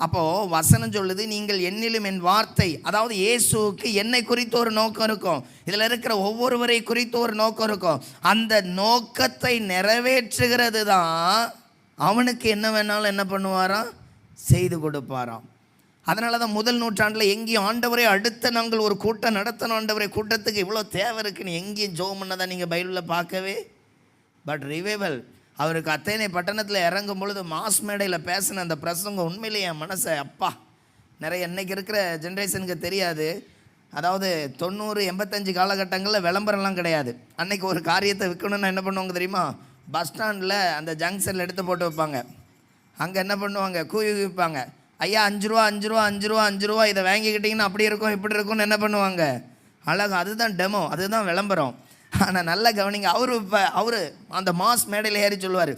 அப்போது வசனம் சொல்லுது, நீங்கள் என்னிலும் என் வார்த்தை, அதாவது இயேசுவுக்கு என்னை குறித்து ஒரு நோக்கம் இருக்கும், இதில் இருக்கிற ஒவ்வொருவரை குறித்து ஒரு நோக்கம் இருக்கும். அந்த நோக்கத்தை நிறைவேற்றுகிறது தான் அவனுக்கு என்ன வேணாலும் என்ன பண்ணுவாராம்? செய்து கொடுப்பாராம். அதனால தான் முதல் நூற்றாண்டில் எங்கேயும் ஆண்டவரை அடுத்த நாங்கள் ஒரு கூட்டம் நடத்தணும், ஆண்டவரை கூட்டத்துக்கு இவ்வளோ தேவை இருக்குன்னு எங்கேயும் ஜோம் பண்ணதான் நீங்கள் பைபிளில் பார்க்கவே. பட் ரிவைவல் அவருக்கு அத்தனை பட்டணத்தில் இறங்கும் பொழுது மாஸ் மேடையில் பேசின அந்த பிரசங்கம் உண்மையிலேயே என் மனசை, அப்பா, நிறைய இன்றைக்கி இருக்கிற ஜென்ரேஷனுக்கு தெரியாது. அதாவது 90-85 காலகட்டங்களில் விளம்பரம்லாம் கிடையாது. அன்றைக்கி ஒரு காரியத்தை விற்கணுன்னா என்ன பண்ணுவாங்க தெரியுமா? பஸ் ஸ்டாண்டில் அந்த ஜங்ஷனில் எடுத்து போட்டு வைப்பாங்க. அங்கே என்ன பண்ணுவாங்க? கூவி விற்பாங்க. ஐயா 5 ரூபா 5 ரூபா 5 ரூபா 5 ரூபா, இதை வாங்கிக்கிட்டிங்கன்னா அப்படி இருக்கும் இப்படி இருக்கும்னு என்ன பண்ணுவாங்க? அழகு. அதுதான் டெமோ, அதுதான் விளம்பரம். ஆனால் நல்லா கவனிங்க, அவர் அந்த மாஸ் மேடையில் ஏறி சொல்லுவார்,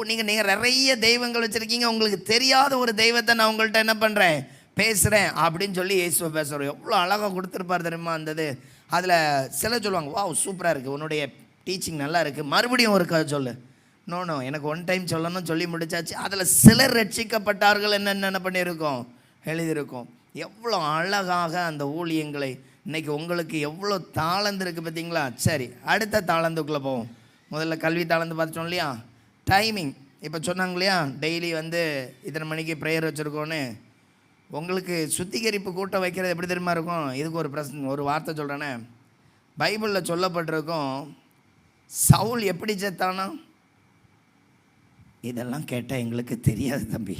நீங்கள் நிறைய தெய்வங்கள் வச்சுருக்கீங்க, உங்களுக்கு தெரியாத ஒரு தெய்வத்தை நான் உங்கள்கிட்ட என்ன பண்ணுறேன்? பேசுகிறேன் அப்படின்னு சொல்லி இயேசுவை பேசுகிறோம். எவ்வளோ அழகாக கொடுத்துருப்பார் தெரியுமா அந்தது. அதில் சிலர் சொல்லுவாங்க, வா சூப்பராக இருக்குது, உன்னுடைய டீச்சிங் நல்லா இருக்குது, மறுபடியும் ஒரு கதை சொல்லு. நோ எனக்கு 1 டைம் சொல்லணும், சொல்லி முடிச்சாச்சு. அதில் சிலர் ரட்சிக்கப்பட்டார்கள் என்ன பண்ணியிருக்கோம்? எழுதியிருக்கோம். எவ்வளோ அழகாக அந்த ஊழியங்களை. இன்றைக்கி உங்களுக்கு எவ்வளோ தாளந்து இருக்குது பார்த்தீங்களா? சரி, அடுத்த தாளந்துக்குள்ளே போவோம். முதல்ல கல்வி தாளந்து பார்த்துட்டோம் இல்லையா? டைமிங். இப்போ சொன்னாங்க இல்லையா, டெய்லி வந்து இத்தனை மணிக்கு ப்ரேயர் வச்சுருக்கோன்னு. உங்களுக்கு சுத்திகரிப்பு கூட்டம் வைக்கிறது எப்படி தெரியுமா இருக்கும்? இதுக்கு ஒரு வார்த்தை சொல்கிறேனே, பைபிளில் சொல்லப்பட்டிருக்கும், சவுல் எப்படி செத்தானா? இதெல்லாம் கேட்டால் எங்களுக்கு தெரியாது தம்பி.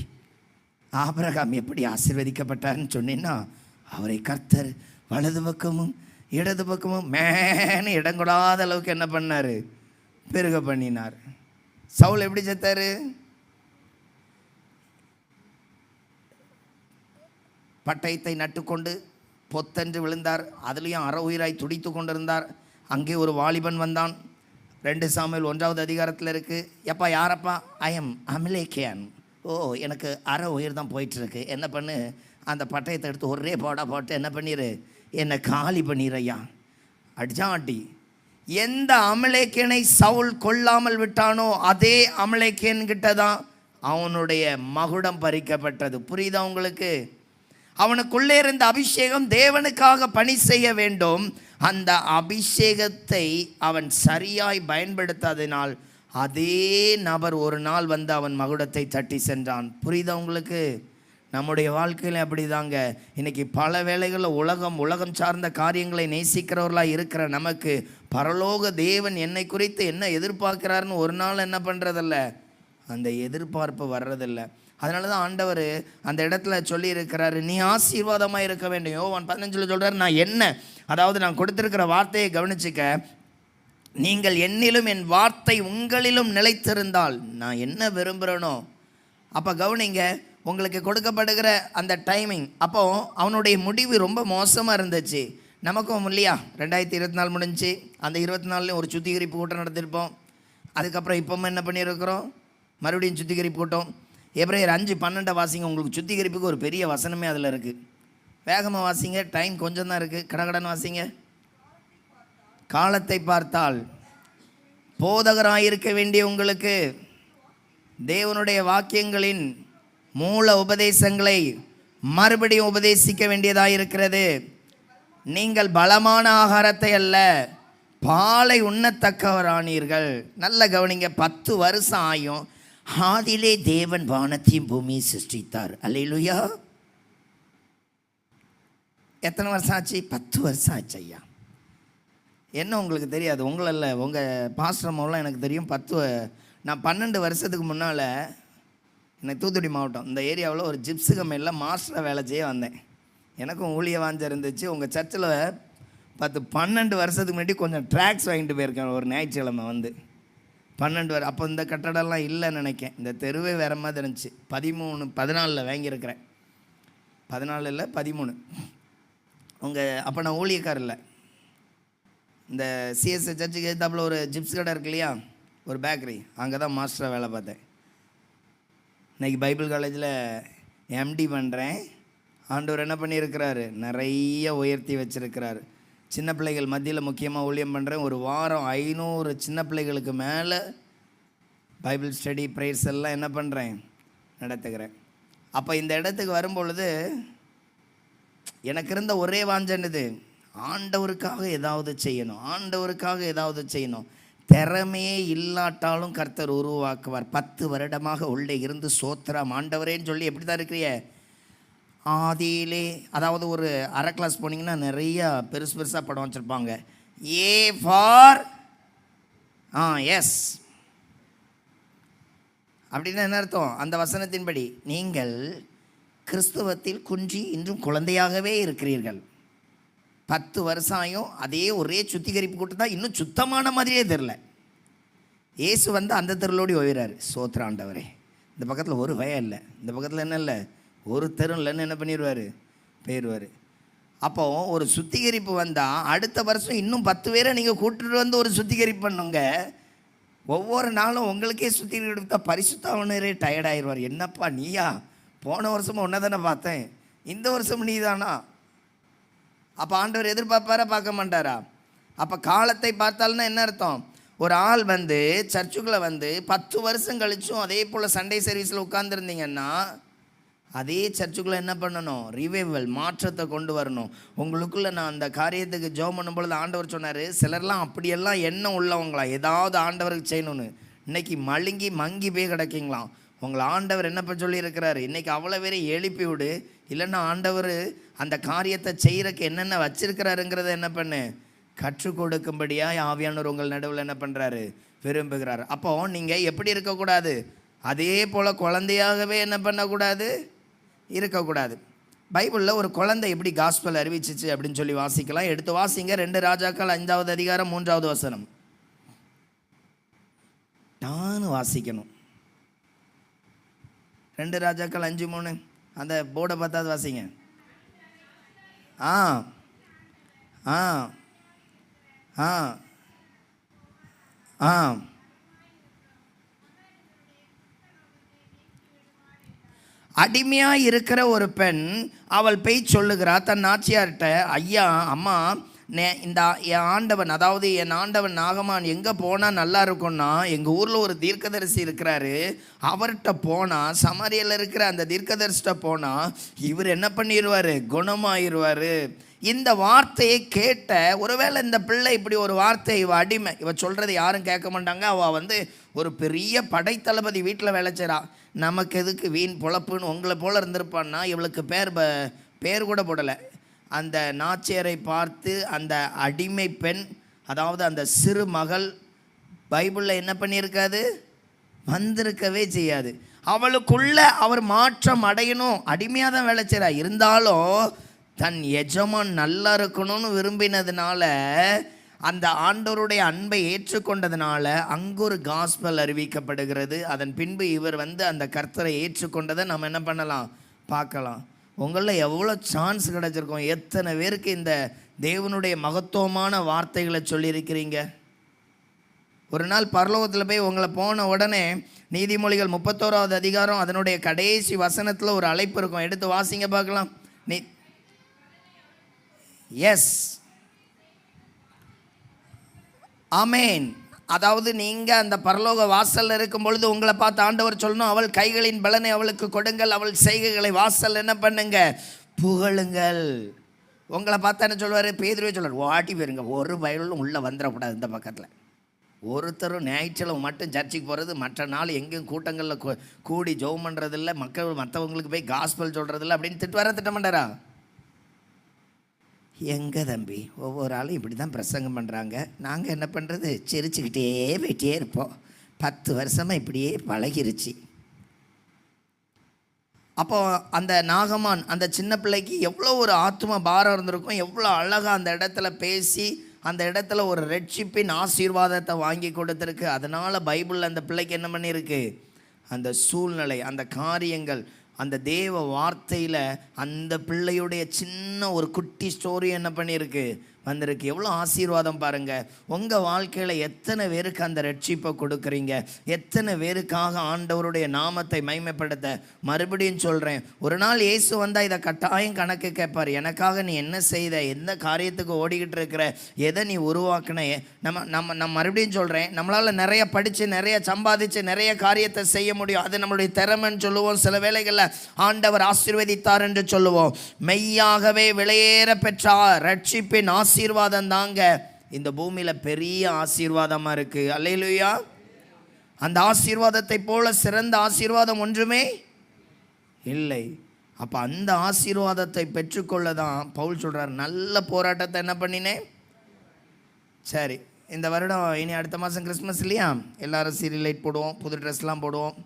ஆபிரகாம் எப்படி ஆசீர்வதிக்கப்பட்டார்னு சொன்னீங்கன்னா, அவரை கர்த்தர் வலது பக்கமும் இடது பக்கமும் மேனு இடங்கூடாத அளவுக்கு என்ன பண்ணார்? பெருக பண்ணினார். சவுல் எப்படி செத்தார்? பட்டயத்தை நட்டுக்கொண்டு பொத்தென்று விழுந்தார். அதுலேயும் அற உயிராய் துடித்து கொண்டிருந்தார். அங்கே ஒரு வாலிபன் வந்தான். 2 சாமுவேல் 1வது அதிகாரத்தில் இருக்குது. எப்பா யாரப்பா? I am அமலேக்கியான். ஓ, எனக்கு அற உயிர் தான் போயிட்டுருக்கு. என்ன பண்ணு, அந்த பட்டயத்தை எடுத்து ஒரே போட்டு என்ன பண்ணிடு, என்னை காலி பண்ணிடுறையா. அடிச்சான் அடி. எந்த அமலேக்கியனை சவுல் கொல்லாமல் விட்டானோ அதே அமலேக்கியன் கிட்ட தான் அவனுடைய மகுடம் பறிக்கப்பட்டது. புரியுதா உங்களுக்கு? அவனுக்குள்ளே இருந்த அபிஷேகம் தேவனுக்காக பணி செய்ய வேண்டும். அந்த அபிஷேகத்தை அவன் சரியாய் பயன்படுத்தாதனால் அதே நபர் ஒரு நாள் வந்து அவன் மகுடத்தை தட்டி சென்றான். புரியுதா உங்களுக்கு? நம்முடைய வாழ்க்கையில் அப்படி தாங்க. இன்றைக்கி பல வேளைகளில் உலகம் சார்ந்த காரியங்களை நேசிக்கிறவர்களாக இருக்கிற நமக்கு பரலோக தேவன் என்னை குறித்து என்ன எதிர்பார்க்கிறாருன்னு ஒரு நாள் என்ன பண்ணுறதில்ல, அந்த எதிர்பார்ப்பு வர்றதில்லை. அதனால தான் ஆண்டவர் அந்த இடத்துல சொல்லியிருக்கிறாரு, நீ ஆசீர்வாதமாக இருக்க வேண்டும். யோவான் 15 சொல்கிறார், நான் என்ன, அதாவது நான் கொடுத்துருக்கிற வார்த்தையை கவனிச்சுக்க, நீங்கள் என்னிலும் என் வார்த்தை உங்களிலும் நிலைத்திருந்தால் நான் என்ன விரும்புகிறேனோ. அப்போ கவனிங்க, உங்களுக்கு கொடுக்கப்படுகிற அந்த டைமிங், அப்போது அவனுடைய முடிவு ரொம்ப மோசமாக இருந்துச்சு. நமக்கும் இல்லையா, 2024 முடிஞ்சு அந்த 24 ஒரு சுத்திகரிப்பு கூட்டம் நடத்திருப்போம். அதுக்கப்புறம் இப்போவும் என்ன பண்ணியிருக்கிறோம், மறுபடியும் சுத்திகரிப்பு கூட்டம். எபிரேயர் 5:12 வாசிங்க. உங்களுக்கு சுத்திகரிப்புக்கு ஒரு பெரிய வசனமே அதில் இருக்குது. வேகமாக வாசிங்க, டைம் கொஞ்சம் தான் இருக்குது. கடகடன் வாசிங்க. காலத்தை பார்த்தால் போதகராயிருக்க வேண்டிய உங்களுக்கு தேவனுடைய வாக்கியங்களின் மூல உபதேசங்களை மறுபடியும் உபதேசிக்க வேண்டியதாக இருக்கிறது. நீங்கள் பலமான ஆகாரத்தை அல்ல பாலை உண்ணத்தக்கவரானீர்கள். நல்ல கவனிங்க, 10 வருஷம் ஆயும் ஆதியிலே தேவன் வானத்தையும் பூமியை சிருஷ்டித்தார். அல்லேலூயா. எத்தனை வருஷம் ஆச்சு? 10 வருஷம் ஆச்சு ஐயா. என்ன உங்களுக்கு தெரியாது? உங்களல்ல, உங்கள் பாஸ்டர் மூலம் எனக்கு தெரியும். நான் 12 வருஷத்துக்கு முன்னால் எனக்கு தூத்துக்குடி மாவட்டம் இந்த ஏரியாவில் ஒரு ஜிப்ஸு கம்பெனியில் மாஸ்டராக வேலை செய்ய வந்தேன். எனக்கும் ஊழிய வாஞ்ச இருந்துச்சு. உங்கள் சர்ச்சில் 12 வருஷத்துக்கு முன்னாடி கொஞ்சம் ட்ராக்ஸ் வாங்கிட்டு போயிருக்கேன் ஒரு ஞாயிற்றுக்கிழமை வந்து. 12 அப்போ இந்த கட்டடம்லாம் இல்லைன்னு நினைக்கேன். இந்த தெருவே வேறு மாதிரி இருந்துச்சு. 14 வாங்கியிருக்கிறேன். 14 இல்லை 13. அப்போ நான் ஊழியக்கார் இல்லை. இந்த சிஎஸ்ஐ சர்ச்சுக்கு எதிர்த்தாப்புல ஒரு ஜிப்ஸ் கடை இருக்கு இல்லையா, ஒரு பேக்கரி, அங்கே தான் மாஸ்டராக வேலை பார்த்தேன். இன்றைக்கி பைபிள் காலேஜில் எம்டி பண்ணுறேன். ஆண்டவர் என்ன பண்ணியிருக்கிறாரு, நிறைய உயர்த்தி வச்சுருக்கிறாரு. சின்ன பிள்ளைகள் மத்தியில் முக்கியமாக ஊழியம் பண்ணுறேன். ஒரு வாரம் 500 சின்ன பிள்ளைகளுக்கு மேலே பைபிள் ஸ்டடி ப்ரேயர்ஸ் எல்லாம் என்ன பண்ணுறேன், நடத்துக்கிறேன். அப்போ இந்த இடத்துக்கு வரும்பொழுது எனக்கு இருந்த ஒரே வாஞ்சனது, ஆண்டவருக்காக ஏதாவது செய்யணும், ஆண்டவருக்காக ஏதாவது செய்யணும். திறமையே இல்லாட்டாலும் கர்த்தர் உருவாக்குவார். 10 வருடமாக உள்ளே இருந்து சோத்திரம் ஆண்டவரேன்னு சொல்லி எப்படி தான் இருக்கிறிய. ஆதியிலே, அதாவது ஒரு அரை கிளாஸ் போனீங்கன்னா நிறையா பெருசாக படம் வச்சுருப்பாங்க. ஏ ஃபார் எஸ் அப்படின்னா என்ன அர்த்தம்? அந்த வசனத்தின்படி நீங்கள் கிறிஸ்துவத்தில் குன்றி இன்றும் குழந்தையாகவே இருக்கிறீர்கள். 10 வருஷம் அதே ஒரே சுத்திகரிப்பு கூட்டம் தான், இன்னும் சுத்தமான மாதிரியே தெரில. இயேசு வந்து அந்த தெருளோடி ஓய்கிறார். சோத்திர ஆண்டவரே. இந்த பக்கத்தில் ஒரு பயம் இல்லை, இந்த பக்கத்தில் என்ன இல்லை, ஒரு தெரு இல்லைன்னு என்ன பண்ணிடுவார், போயிடுவார். அப்போ ஒரு சுத்திகரிப்பு வந்தால் அடுத்த வருஷம் இன்னும் 10 பேரை நீங்கள் கூட்டிட்டு வந்து ஒரு சுத்திகரிப்பு பண்ணுங்க. ஒவ்வொரு நாளும் உங்களுக்கே சுத்திகரிப்பு தான் பரிசுத்தவனரே டயர்டாயிடுவார். என்னப்பா நீயா, போன வருஷமும் ஒன்றை தானே பார்த்தேன், இந்த வருஷம் நீ தானா? அப்போ ஆண்டவர் எதிர்பார்ப்பாரா, பார்க்க மாட்டாரா? அப்போ காலத்தை பார்த்தால்னா என்ன அர்த்தம்? ஒரு ஆள் வந்து சர்ச்சுக்குள்ளே வந்து 10 வருஷம் கழிச்சும் அதே போல் சண்டே சர்வீஸில் உட்காந்துருந்தீங்கன்னா அதே சர்ச்சுக்குள்ளே என்ன பண்ணணும், ரிவைவல், மாற்றத்தை கொண்டு வரணும் உங்களுக்குள்ளே. நான் அந்த காரியத்துக்கு ஜெபம் பண்ணும்பொழுது ஆண்டவர் சொன்னார், சிலர்லாம் அப்படியெல்லாம் எண்ணம் உள்ளவங்களா ஏதாவது ஆண்டவருக்கு செய்யணும்னு. இன்னைக்கு மழுங்கி மங்கி போய் கிடக்கீங்களாம். உங்களை ஆண்டவர் என்னப்ப சொல்லியிருக்கிறாரு, இன்னைக்கு அவ்வளோ பேரை எழுப்பி விடு, இல்லைன்னா ஆண்டவர் அந்த காரியத்தை செய்கிறக்கு என்னென்ன வச்சிருக்கிறாருங்கிறத என்ன பண்ணு, கற்றுக் கொடுக்கும்படியாக ஆவியானவர் உங்கள் நடுவில் என்ன பண்ணுறாரு, விரும்புகிறார். அப்போது நீங்கள் எப்படி இருக்கக்கூடாது, அதே போல் குழந்தையாகவே என்ன பண்ணக்கூடாது, இருக்கக்கூடாது. பைபிளில் ஒரு குழந்தை எப்படி காஸ்பல் அறிவிச்சிச்சு அப்படின்னு சொல்லி வாசிக்கலாம். எடுத்து வாசிங்க 2 ராஜாக்கள் 5வது அதிகாரம் 3வது வசனம். நானும் வாசிக்கணும். 2 ராஜாக்கள் 5:3 அந்த போர்டை பார்த்தாது வாசிங்க. ஆ ஆ ஆ ஆ அடிமையாக இருக்கிற ஒரு பெண் அவள் போய் சொல்லுகிறா தன் நாச்சியார்கிட்ட, ஐயா அம்மா, இந்த என் ஆண்டவன், அதாவது என் ஆண்டவன் நாகமான் எங்கே போனால் நல்லா இருக்கும்னா, எங்கள் ஊரில் ஒரு தீர்க்கதரிசி இருக்கிறாரு, அவர்கிட்ட போனால், சமாரியில் இருக்கிற அந்த தீர்க்கதரிசிட்ட போனால் இவர் என்ன பண்ணிடுவார், குணமாயிருவார். இந்த வார்த்தையை கேட்ட, ஒருவேளை இந்த பிள்ளை இப்படி ஒரு வார்த்தை, இவ அடிமை, இவ சொல்கிறது யாரும் கேட்க மாட்டாங்க, அவள் ஒரு பெரிய படைத்தளபதி வீட்டில் வேலை செய்கிறா, நமக்கு எதுக்கு வீண் பொழப்புன்னு உங்களை போல் இருந்திருப்பான்னா, இவளுக்கு பேர் கூட போடலை. அந்த நாச்சியரை பார்த்து அந்த அடிமை பெண், அதாவது அந்த சிறு மகள் பைபிளில் என்ன பண்ணியிருக்காது, வந்திருக்கவே செய்யாது. அவளுக்குள்ள அவர் மாற்றம் அடையணும், அடிமையாக தான் வேலை செய்கிறா, இருந்தாலும் தன் எஜமான் நல்லா இருக்கணும்னு விரும்பினதுனால, அந்த ஆண்டவருடைய அன்பை ஏற்றுக்கொண்டதுனால அங்கு ஒரு காஸ்பல் அறிவிக்கப்படுகிறது. அதன் பின்பு இவர் அந்த கர்த்தரை ஏற்றுக்கொண்டதை நம்ம என்ன பண்ணலாம், பார்க்கலாம். உங்களில் எவ்வளோ சான்ஸ் கிடச்சிருக்கோம், எத்தனை பேருக்கு இந்த தேவனுடைய மகத்துவமான வார்த்தைகளை சொல்லியிருக்கிறீங்க. ஒரு நாள் பரலோகத்தில் போய் உங்களை போன உடனே நீதிமொழிகள் 31வது அதிகாரம் அதனுடைய கடைசி வசனத்தில் ஒரு அழைப்பு இருக்கும், எடுத்து வாசிங்க பார்க்கலாம். எஸ், ஆமேன். அதாவது நீங்கள் அந்த பரலோக வாசலில் இருக்கும் பொழுது உங்களை பார்த்து ஆண்டவர் சொல்லணும், அவள் கைகளின் பலனை அவளுக்கு கொடுங்கள், அவள் செய்கைகளை வாசல் என்ன பண்ணுங்க, புகழுங்கள். உங்களை பார்த்தா என்ன சொல்லுவார், பேதுருவே சொல்லுவார், வாட்டி போயிருங்க, ஒரு பைபிளும் உள்ளே வந்துடக்கூடாது இந்த பக்கத்தில். ஒருத்தரும் ஞாயிற்றுக்கிழமை மட்டும் சர்ச்சுக்கு போகிறது, மற்ற நாள் எங்கேயும் கூட்டங்களில் கூடி ஜெபம் பண்ணுறதில்ல, மக்கள் மற்றவங்களுக்கு போய் காஸ்பல் சொல்கிறதில்ல அப்படின்னு திட்ட மாட்டாரா? எங்கே தம்பி, ஒவ்வொரு ஆளும் இப்படி தான் பிரசங்கம் பண்ணுறாங்க, நாங்கள் என்ன பண்ணுறது, சிரிச்சுக்கிட்டே போயிட்டே இருப்போம், 10 வருஷமாக இப்படியே பழகிருச்சு. அப்போது அந்த நாகமான் அந்த சின்ன பிள்ளைக்கு எவ்வளோ ஒரு ஆத்ம பாரம் இருந்திருக்கும், எவ்வளோ அழகாக அந்த இடத்துல பேசி அந்த இடத்துல ஒரு ரட்சிப்பின் ஆசீர்வாதத்தை வாங்கி கொடுத்துருக்கு. அதனால் பைபிளில் அந்த பிள்ளைக்கு என்ன பண்ணியிருக்கு, அந்த சூழ்நிலை, அந்த காரியங்கள், அந்த தேவ வார்த்தையில் அந்த பிள்ளையுடைய சின்ன ஒரு குட்டி ஸ்டோரி என்ன பண்ணியிருக்கு, வந்திருக்கு. எவ்வளோ ஆசீர்வாதம் பாருங்கள். உங்கள் வாழ்க்கையில் எத்தனை பேருக்கு அந்த ரட்சிப்பை கொடுக்குறீங்க, எத்தனை பேருக்காக ஆண்டவருடைய நாமத்தை மகிமைப்படுத்த. மறுபடியும் சொல்கிறேன், ஒரு நாள் இயேசு வந்தால் இதை கட்டாயம் கணக்கு கேட்பார். எனக்காக நீ என்ன செய்த, எந்த காரியத்துக்கு ஓடிக்கிட்டு இருக்கிற, எதை நீ உருவாக்குன. நம்ம மறுபடியும் சொல்கிறேன், நம்மளால் நிறைய படித்து நிறைய சம்பாதிச்சு நிறைய காரியத்தை செய்ய முடியும், அது நம்மளுடைய திறமைன்னு சொல்லுவோம். சில வேளைகளில் ஆண்டவர் ஆசீர்வதித்தார் என்று சொல்லுவோம். மெய்யாகவே விலையேற பெற்றார் ரட்சிப்பின் ஆசீர்வாதம் தாங்க இந்த பூமியில் பெரிய ஆசீர்வாதமாக இருக்குது. அல்லேலூயா. அந்த ஆசீர்வாதத்தை போல சிறந்த ஆசீர்வாதம் ஒன்றுமே இல்லை. அப்போ அந்த ஆசீர்வாதத்தை பெற்றுக்கொள்ள தான் பவுல் சொல்கிறார், நல்ல போராட்டத்தை என்ன பண்ணினேன். சரி, இந்த வருடம் இனி அடுத்த மாதம் கிறிஸ்மஸ் இல்லையா, எல்லோரும் சீரியல் லைட் போடுவோம், புது ட்ரெஸ்லாம் போடுவோம்.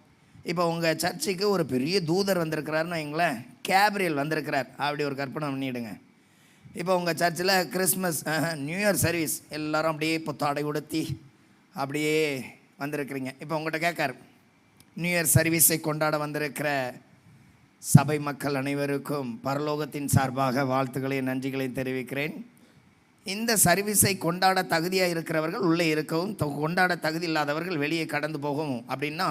இப்போ உங்கள் சர்ச்சுக்கு ஒரு பெரிய தூதர் வந்திருக்கிறாருன்னு வைங்களேன், கேப்ரியல் வந்திருக்கிறார், அப்படி ஒரு கற்பனை பண்ணிவிடுங்க. இப்போ உங்கள் சர்ச்சில் கிறிஸ்மஸ் நியூ இயர் சர்வீஸ், எல்லோரும் அப்படியே புத்தாடை உடுத்தி அப்படியே வந்திருக்கிறீங்க. இப்போ உங்கள்கிட்ட கேட்கார், நியூ இயர் சர்வீஸை கொண்டாட வந்திருக்கிற சபை மக்கள் அனைவருக்கும் பரலோகத்தின் சார்பாக வாழ்த்துக்களையும் நன்றிகளையும் தெரிவிக்கிறேன். இந்த சர்வீஸை கொண்டாட தகுதியாக இருக்கிறவர்கள் உள்ளே இருக்கவும், கொண்டாட தகுதி இல்லாதவர்கள் வெளியே கடந்து போகவும் அப்படின்னா,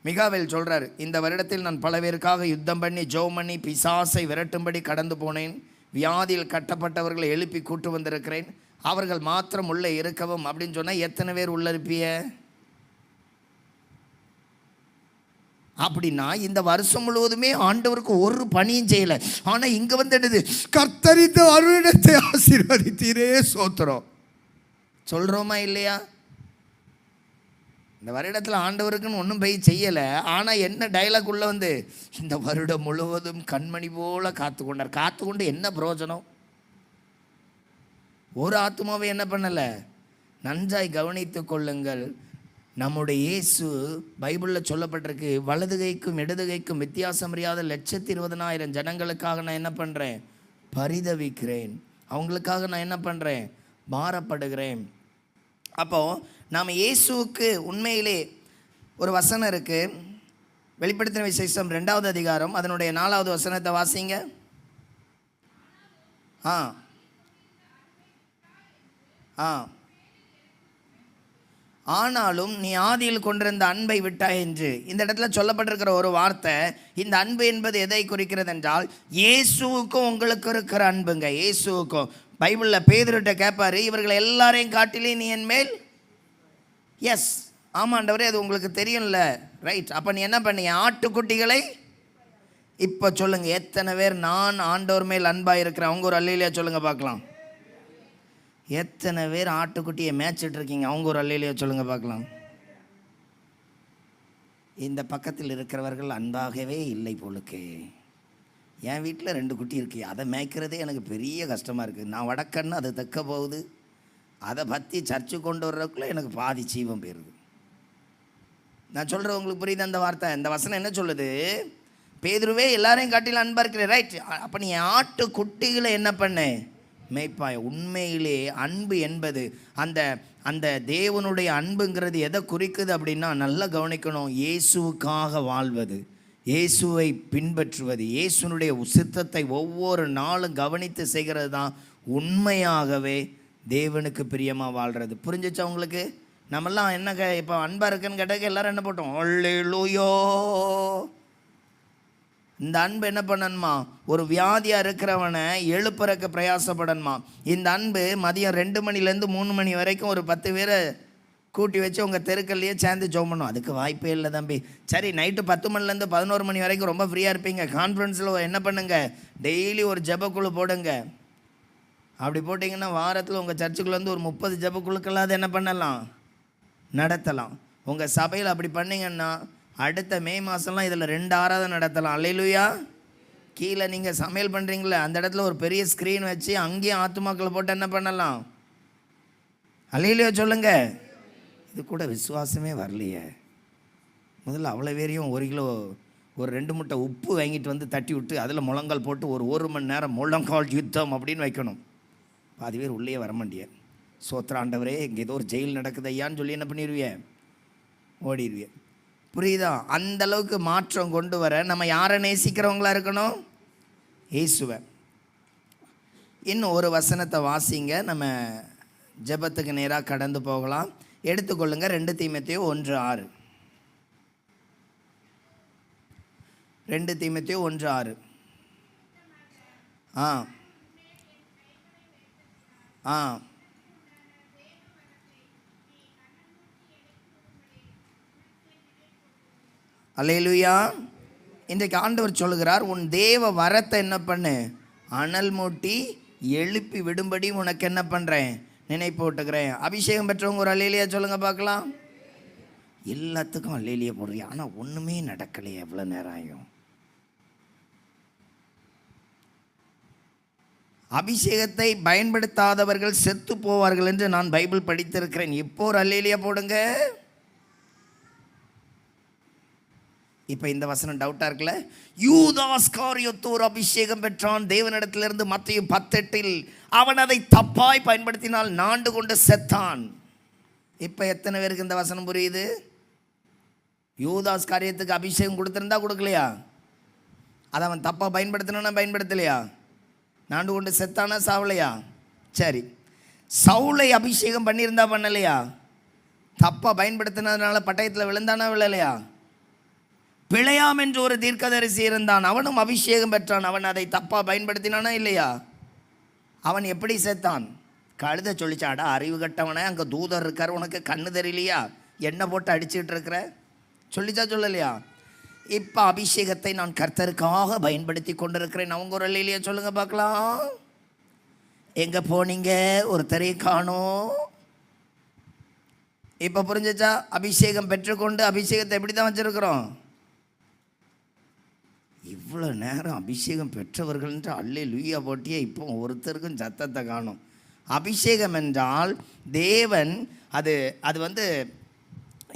மிகாவேல் சொல்கிறார், இந்த வருடத்தில் நான் பல பேருக்காக யுத்தம் பண்ணி ஜெபம் பண்ணி பிசாசை விரட்டும்படி கடந்து போனேன், வியாதியில் கட்டப்பட்டவர்களை எழுப்பி கூட்டு வந்திருக்கிறேன், அவர்கள் மாத்திரம் உள்ளே இருக்கவும் அப்படின்னு சொன்னால் எத்தனை பேர் உள்ளே இருப்பிய? அப்படின்னா இந்த வருஷம் முழுவதுமே ஆண்டவருக்கு ஒரு பணியும் செய்யலை, ஆனால் இங்கே என்னது, கர்த்தரித்த வருடத்தை ஆசீர்வதித்தீரே சோத்திரம் சொல்கிறோமா இல்லையா? இந்த வருடத்தில் ஆண்டவருக்குன்னு ஒன்றும் போய் செய்யலை. ஆனால் என்ன டைலாக் உள்ள வந்து, இந்த வருடம் முழுவதும் கண்மணி போல காத்து கொண்டார். காத்து கொண்டு என்ன பிரயோஜனம்? ஒரு ஆத்மாவை என்ன பண்ணலை? நன்றாய் கவனித்து கொள்ளுங்கள். நம்முடைய இயேசு பைபிளில் சொல்லப்பட்டிருக்கு, வலது கைக்கும் இடது கைக்கும் வித்தியாசம் அறியாத 120,000 ஜனங்களுக்காக நான் என்ன பண்ணுறேன்? பரிதவிக்கிறேன். அவங்களுக்காக நான் என்ன பண்ணுறேன்? பாரப்படுகிறேன். அப்போது நாம் இயேசுவுக்கு உண்மையிலே ஒரு வசனம் இருக்குது, வெளிப்படுத்தின விசேஷம் 2வது அதிகாரம் அதனுடைய 4வது வசனத்தை வாசிங்க. ஆனாலும் நீ ஆதியில் கொண்டிருந்த அன்பை விட்டாய் என்று இந்த இடத்துல சொல்லப்பட்டிருக்கிற ஒரு வார்த்தை. இந்த அன்பு என்பது எதை குறிக்கிறது என்றால், இயேசுவுக்கும் உங்களுக்கு இருக்கிற அன்புங்க. இயேசுவுக்கும் பைபிளில் பேதுருட்ட கேட்பாரு, இவர்களை எல்லாரையும் காட்டிலே நீ என் மேல். எஸ், ஆமாண்டவரே, அது உங்களுக்கு தெரியும்ல. ரைட். அப்போ நீ என்ன பண்ணீங்க? ஆட்டுக்குட்டிகளை. இப்போ சொல்லுங்க, எத்தனை பேர் நான் ஆண்டவர் மேல் அன்பாக இருக்கிறேன்? அவங்க ஒரு அல்லேலூயா சொல்லுங்க பார்க்கலாம். எத்தனை பேர் ஆட்டுக்குட்டியை மேய்ச்சிட்டு இருக்கீங்க? அவங்க ஒரு அல்லேலூயா சொல்லுங்க பார்க்கலாம். இந்த பக்கத்தில் இருக்கிறவர்கள் அன்பாகவே இல்லை போலுக்கு. என் வீட்டில் 2 குட்டி இருக்குது, அதை மேய்க்கிறதே எனக்கு பெரிய கஷ்டமாக இருக்குது. நான் வடக்கன்னு அது தெக்க போகுது, அதை பற்றி சர்ச்சு கொண்டு வர்றதுக்குள்ளே எனக்கு பாதி ஜீவம் போயிடுது. நான் சொல்கிறேன், உங்களுக்கு புரியுது அந்த வார்த்தை? இந்த வசனம் என்ன சொல்லுது? பேதுருவே எல்லாரையும் காட்டிலும் அன்பாக இருக்கிறேன். ரைட். அப்போ நீ ஆட்டு குட்டிகளை என்ன பண்ண? மேய்ப்பாய். உண்மையிலே அன்பு என்பது அந்த அந்த தேவனுடைய அன்புங்கிறது எதை குறிக்குது அப்படின்னா, நல்லா கவனிக்கணும். இயேசுவுக்காக வாழ்வது, இயேசுவை பின்பற்றுவது, இயேசுனுடைய சித்தத்தை ஒவ்வொரு நாளும் கவனித்து செய்கிறது தான் உண்மையாகவே தேவனுக்கு பிரியமாக வாழ்கிறது. புரிஞ்சிச்சா உங்களுக்கு? நம்மெல்லாம் என்ன இப்போ அன்பாக இருக்குன்னு கேட்டாக்க எல்லாரும் என்ன போட்டோம்? அல்லேலூயா. இந்த அன்பு என்ன பண்ணணுமா? ஒரு வியாதியாக இருக்கிறவனை எழுப்புறக்க பிரயாசப்படணுமா? இந்த அன்பு மதியம் 2 மணிலேருந்து 3 மணி வரைக்கும் ஒரு 10 பேரை கூட்டி வச்சு உங்கள் தெருக்கல்லையே சேர்ந்து ஜெபம் பண்ணும். அதுக்கு வாய்ப்பே இல்லை தம்பி. சரி, நைட்டு 10 மணிலேருந்து 11 மணி வரைக்கும் ரொம்ப ஃப்ரீயாக இருப்பீங்க. கான்ஃபரன்ஸில் என்ன பண்ணுங்க? டெய்லி ஒரு ஜெபக்குழு போடுங்க. அப்படி போட்டிங்கன்னா வாரத்தில் உங்கள் சர்ச்சுக்குள்ளேருந்து ஒரு 30 ஜெபக்குழுக்களாவது என்ன பண்ணலாம்? நடத்தலாம். உங்கள் சபையில் அப்படி பண்ணிங்கன்னா அடுத்த மே மாதம்லாம் இதில் 2 ஆராதனை நடத்தலாம். அல்லேலூயா. கீழே நீங்கள் சமையல் பண்ணுறீங்களே அந்த இடத்துல ஒரு பெரிய ஸ்க்ரீன் வச்சு அங்கேயும் ஆத்துமாக்களை போட்டு என்ன பண்ணலாம்? அல்லேலூயா சொல்லுங்க. இது கூட விசுவாசமே வரலையே. முதல்ல அவ்வளோ பேரையும் 1 கிலோ ஒரு 2 முட்டை உப்பு வாங்கிட்டு வந்து தட்டி விட்டு அதில் முழங்கால் போட்டு ஒரு மணி நேரம் முழங்கால் யுத்தம் அப்படின்னு வைக்கணும். பாதி பேர் உள்ளே வரமாட்டிய. சோத்ராண்டவரே, இங்கே ஏதோ ஒரு ஜெயில் நடக்குது ஐயான்னு சொல்லி என்ன பண்ணிடுவிய? ஓடிடுவிய. புரியுதா? அந்தளவுக்கு மாற்றம் கொண்டு வர நம்ம யாரை நேசிக்கிறவங்களா இருக்கணும்? இயேசுவை. இன்னும் ஒரு வசனத்தை வாசிங்க, நம்ம ஜெபத்துக்கு நேராக கடந்து போகலாம். எடுத்துக்கொள்ளுங்க 2 தீமோத்தேயு 1:6. 2 தீமோத்தேயு 1:6. அல்லேலூயா. இன்றைக்கு ஆண்டவர் சொல்லுகிறார், உன் தேவ வரத்தை என்ன பண்ணு? அனல் மூட்டி எழுப்பி விடும்படி உனக்கு என்ன பண்ணுறேன்? நினைப்போட்டுக்கிறேன். அபிஷேகம் பெற்றவங்க ஒரு அல்லேலூயா சொல்லுங்க பார்க்கலாம். எல்லாத்துக்கும் அல்லேலூயா போடுறியா? ஆனால் ஒன்றுமே நடக்கலையே. எவ்வளோ நேரம் ஆகும்? அபிஷேகத்தை பயன்படுத்தாதவர்கள் செத்து போவார்கள் என்று நான் பைபிள் படித்திருக்கிறேன். இப்போ ஒரு அல்லேலூயா போடுங்க. இப்போ இந்த வசனம் டவுட்டாக இருக்குல்ல? யூதாஸ் காரியோத்து ஒரு அபிஷேகம் பெற்றான் தேவனிடத்திலிருந்து. மத்தேயு 10:8 அவன் அதை தப்பாய் பயன்படுத்தினால் நாண்டு கொண்டு செத்தான். இப்போ எத்தனை பேருக்கு இந்த வசனம் புரியுது? யூதாஸ் காரியத்துக்கு அபிஷேகம் கொடுத்துருந்தா கொடுக்கலையா? அதை அவன் தப்பாக பயன்படுத்தினா பயன்படுத்தலையா? நாண்டு கொண்டு செத்தானா சாவலையா? சரி, சவுலை அபிஷேகம் பண்ணியிருந்தா பண்ணலையா? தப்பாக பயன்படுத்தினதுனால பட்டயத்தில் விழுந்தானா விழலையா? பிழையாம் என்று ஒரு தீர்க்கதரிசி இருந்தான், அவனும் அபிஷேகம் பெற்றான். அவன் அதை தப்பாக பயன்படுத்தினானா இல்லையா? அவன் எப்படி செத்தான்? கழுத சொல்லிச்சாடா, அறிவு கட்டவனே, அங்கே தூதர் இருக்கார், உனக்கு கண்ணு தெரியலையா? எண்ணெய் போட்டு அடிச்சுட்டு இருக்கிற சொல்லிச்சா சொல்லலையா? இப்போ அபிஷேகத்தை நான் கர்த்தருக்காக பயன்படுத்தி கொண்டிருக்கிறேன். அவங்க ஒரு இல்லையா சொல்லுங்க பார்க்கலாம். எங்கே போனீங்க? ஒருத்தரையும் காணோம். இப்போ புரிஞ்சிச்சா? அபிஷேகம் பெற்றுக்கொண்டு அபிஷேகத்தை எப்படி தான் வச்சுருக்கிறோம்? இவ்வளோ நேரம் அபிஷேகம் பெற்றவர்கள்ன்ற அல்லேலூயா போட்டியே இப்போ ஒருத்தருக்கும் சத்தத்தை காணும். அபிஷேகம் என்றால் தேவன், அது அது வந்து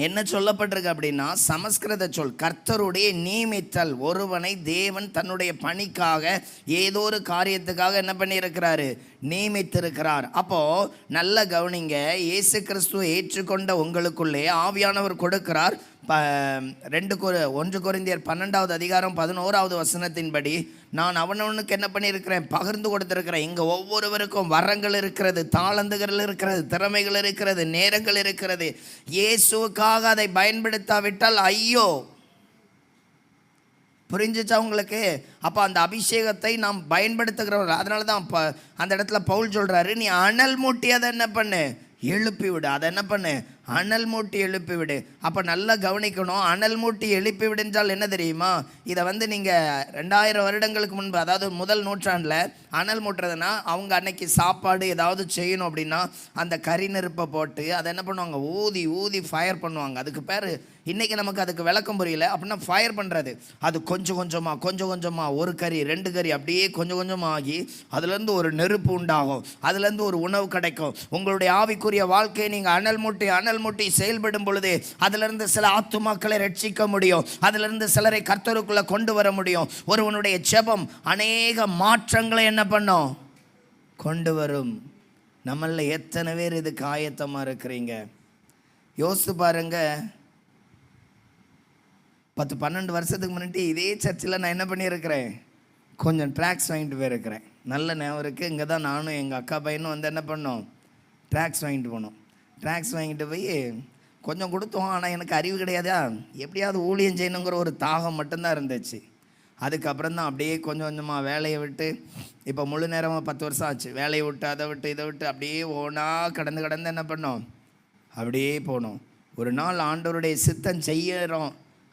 என்ன சொல்லப்பட்டிருக்கு அப்படின்னா, சமஸ்கிருத சொல் கர்த்தருடைய நியமித்தல். ஒருவனை தேவன் தன்னுடைய பணிக்காக ஏதோ ஒரு காரியத்துக்காக என்ன பண்ணியிருக்கிறாரு? நியமித்திருக்கிறார். அப்போது நல்ல கவனிங்க, இயேசு கிறிஸ்துவை ஏற்றுக்கொண்ட உங்களுக்குள்ளே ஆவியானவர் கொடுக்கிறார். 1 கொரிந்தியர் 12வது அதிகாரம் 11வது வசனத்தின்படி, நான் அவனவனுக்கு என்ன பண்ணியிருக்கிறேன்? பகிர்ந்து கொடுத்துருக்கிறேன். இங்கே ஒவ்வொருவருக்கும் வரங்கள் இருக்கிறது, தாளந்துகள் இருக்கிறது, திறமைகள் இருக்கிறது, நேரங்கள் இருக்கிறது. இயேசுவுக்காக அதை பயன்படுத்தாவிட்டால் ஐயோ. புரிஞ்சிச்சா உங்களுக்கு? அப்போ அந்த அபிஷேகத்தை நாம் பயன்படுத்துகிறவர். அதனால தான் அந்த இடத்துல பவுல் சொல்கிறாரு, நீ அனல் மூட்டி அதை என்ன பண்ணு? எழுப்பி விடு. அதை என்ன பண்ணு? அனல் மூட்டி எழுப்பி விடு. அப்போ நல்லா கவனிக்கணும். அனல் மூட்டி எழுப்பி விடுஞ்சால் என்ன தெரியுமா? இதை நீங்கள் 2000 வருடங்களுக்கு முன்பு, அதாவது முதல் நூற்றாண்டில் அனல் மூட்டுறதுன்னா, அவங்க அன்னைக்கு சாப்பாடு ஏதாவது செய்யணும் அப்படின்னா அந்த கறி நெருப்பை போட்டு அதை என்ன பண்ணுவாங்க? ஊதி ஊதி ஃபயர் பண்ணுவாங்க. அதுக்கு பேர், இன்றைக்கி நமக்கு அதுக்கு விளக்கம் புரியல. அப்படின்னா ஃபயர் பண்ணுறது, அது கொஞ்சம் கொஞ்சமாக ஒரு கறி 2 கறி அப்படியே கொஞ்சம் கொஞ்சமாக ஆகி அதுலேருந்து ஒரு நெருப்பு உண்டாகும், அதுலேருந்து ஒரு உணவு கிடைக்கும். உங்களுடைய ஆவிக்குரிய வாழ்க்கையை நீங்கள் அனல் மூட்டி செயல்படும் பொழுது அதிலிருந்து சில ஆத்துமாக்களை ரட்சிக்க முடியும். அதிலிருந்து சிலரை கர்த்தருக்குள்ள கொண்டு வர முடியும். ஒருவனுடைய ஜெபம் அநேக மாற்றங்களை என்ன பண்ணும்? கொண்டு வரும். நம்மள எத்தனை பேர் இதுக்கு ஆயத்தமாக இருக்கிறீங்க? யோசித்து பாருங்க. 10-12 வருஷத்துக்கு முன்னாடி இதே சர்ச்சில் நான் என்ன பண்ணியிருக்கிறேன்? கொஞ்சம் ட்ராக்ஸ் வாங்கிட்டு போயிருக்கிறேன். நல்ல ஞாபகம் இருக்குது. இங்கே தான் நானும் எங்கள் அக்கா பையனும் என்ன பண்ணோம்? ட்ராக்ஸ் வாங்கிட்டு போனோம். ட்ராக்ஸ் வாங்கிட்டு போய் கொஞ்சம் கொடுத்தோம். ஆனால் எனக்கு அறிவு கிடையாதா, எப்படியாவது ஊழியம் செய்யணுங்கிற ஒரு தாகம் மட்டும்தான் இருந்துச்சு. அதுக்கப்புறம் தான் அப்படியே கொஞ்சம் கொஞ்சமாக வேலையை விட்டு, இப்போ முழு நேரமாக 10 வருஷம் ஆச்சு. வேலையை விட்டு அதை விட்டு இதை விட்டு அப்படியே ஒன்றா கடந்து என்ன பண்ணோம்? அப்படியே போனோம். ஒரு நாள் ஆண்டவருடைய சித்தம் செய்யறோம்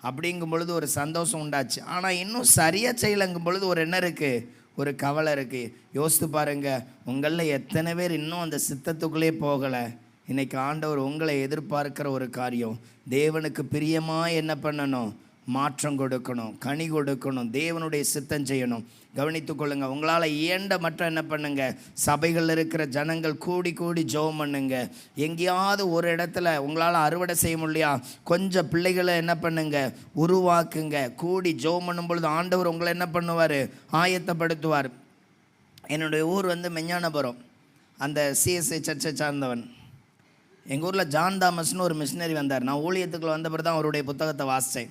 அப்படிங்கும் பொழுது ஒரு சந்தோஷம் உண்டாச்சு. ஆனால் இன்னும் சரியாக செய்யலைங்கும் பொழுது ஒரு என்ன இருக்குது? ஒரு கவலை இருக்குது. யோசித்து பாருங்கள், உங்களில் எத்தனை பேர் இன்னும் அந்த சித்தத்துக்குள்ளே போகலை? இன்றைக்கி ஆண்டவர் உங்களை எதிர்பார்க்கிற ஒரு காரியம், தேவனுக்கு பிரியமாக என்ன பண்ணணும்? மாற்றம் கொடுக்கணும், கனி கொடுக்கணும், தேவனுடைய சித்தம் செய்யணும். கவனித்துக் கொள்ளுங்க. உங்களால் இயண்ட மட்டும் என்ன பண்ணுங்க? சபைகள் இருக்கிற ஜனங்கள் கூடி ஜெபம் பண்ணுங்க. எங்கேயாவது ஒரு இடத்துல உங்களால் அறுவடை செய்ய முடியா, கொஞ்சம் பிள்ளைகளை என்ன பண்ணுங்க? உருவாக்குங்க. கூடி ஜெபம் பண்ணும் பொழுது ஆண்டவர் உங்களை என்ன பண்ணுவார்? ஆயத்தப்படுத்துவார். என்னுடைய ஊர் மெஞ்ஞானபுரம். அந்த சிஎஸ்ஐ சர்ச்சை சார்ந்தவன். எங்கள் ஊரில் ஜான் தாமஸ்னு ஒரு மிஷினரி வந்தார். நான் ஊழியத்துக்குள்ள வந்த பிறகு தான் அவருடைய புத்தகத்தை வாசித்தேன்.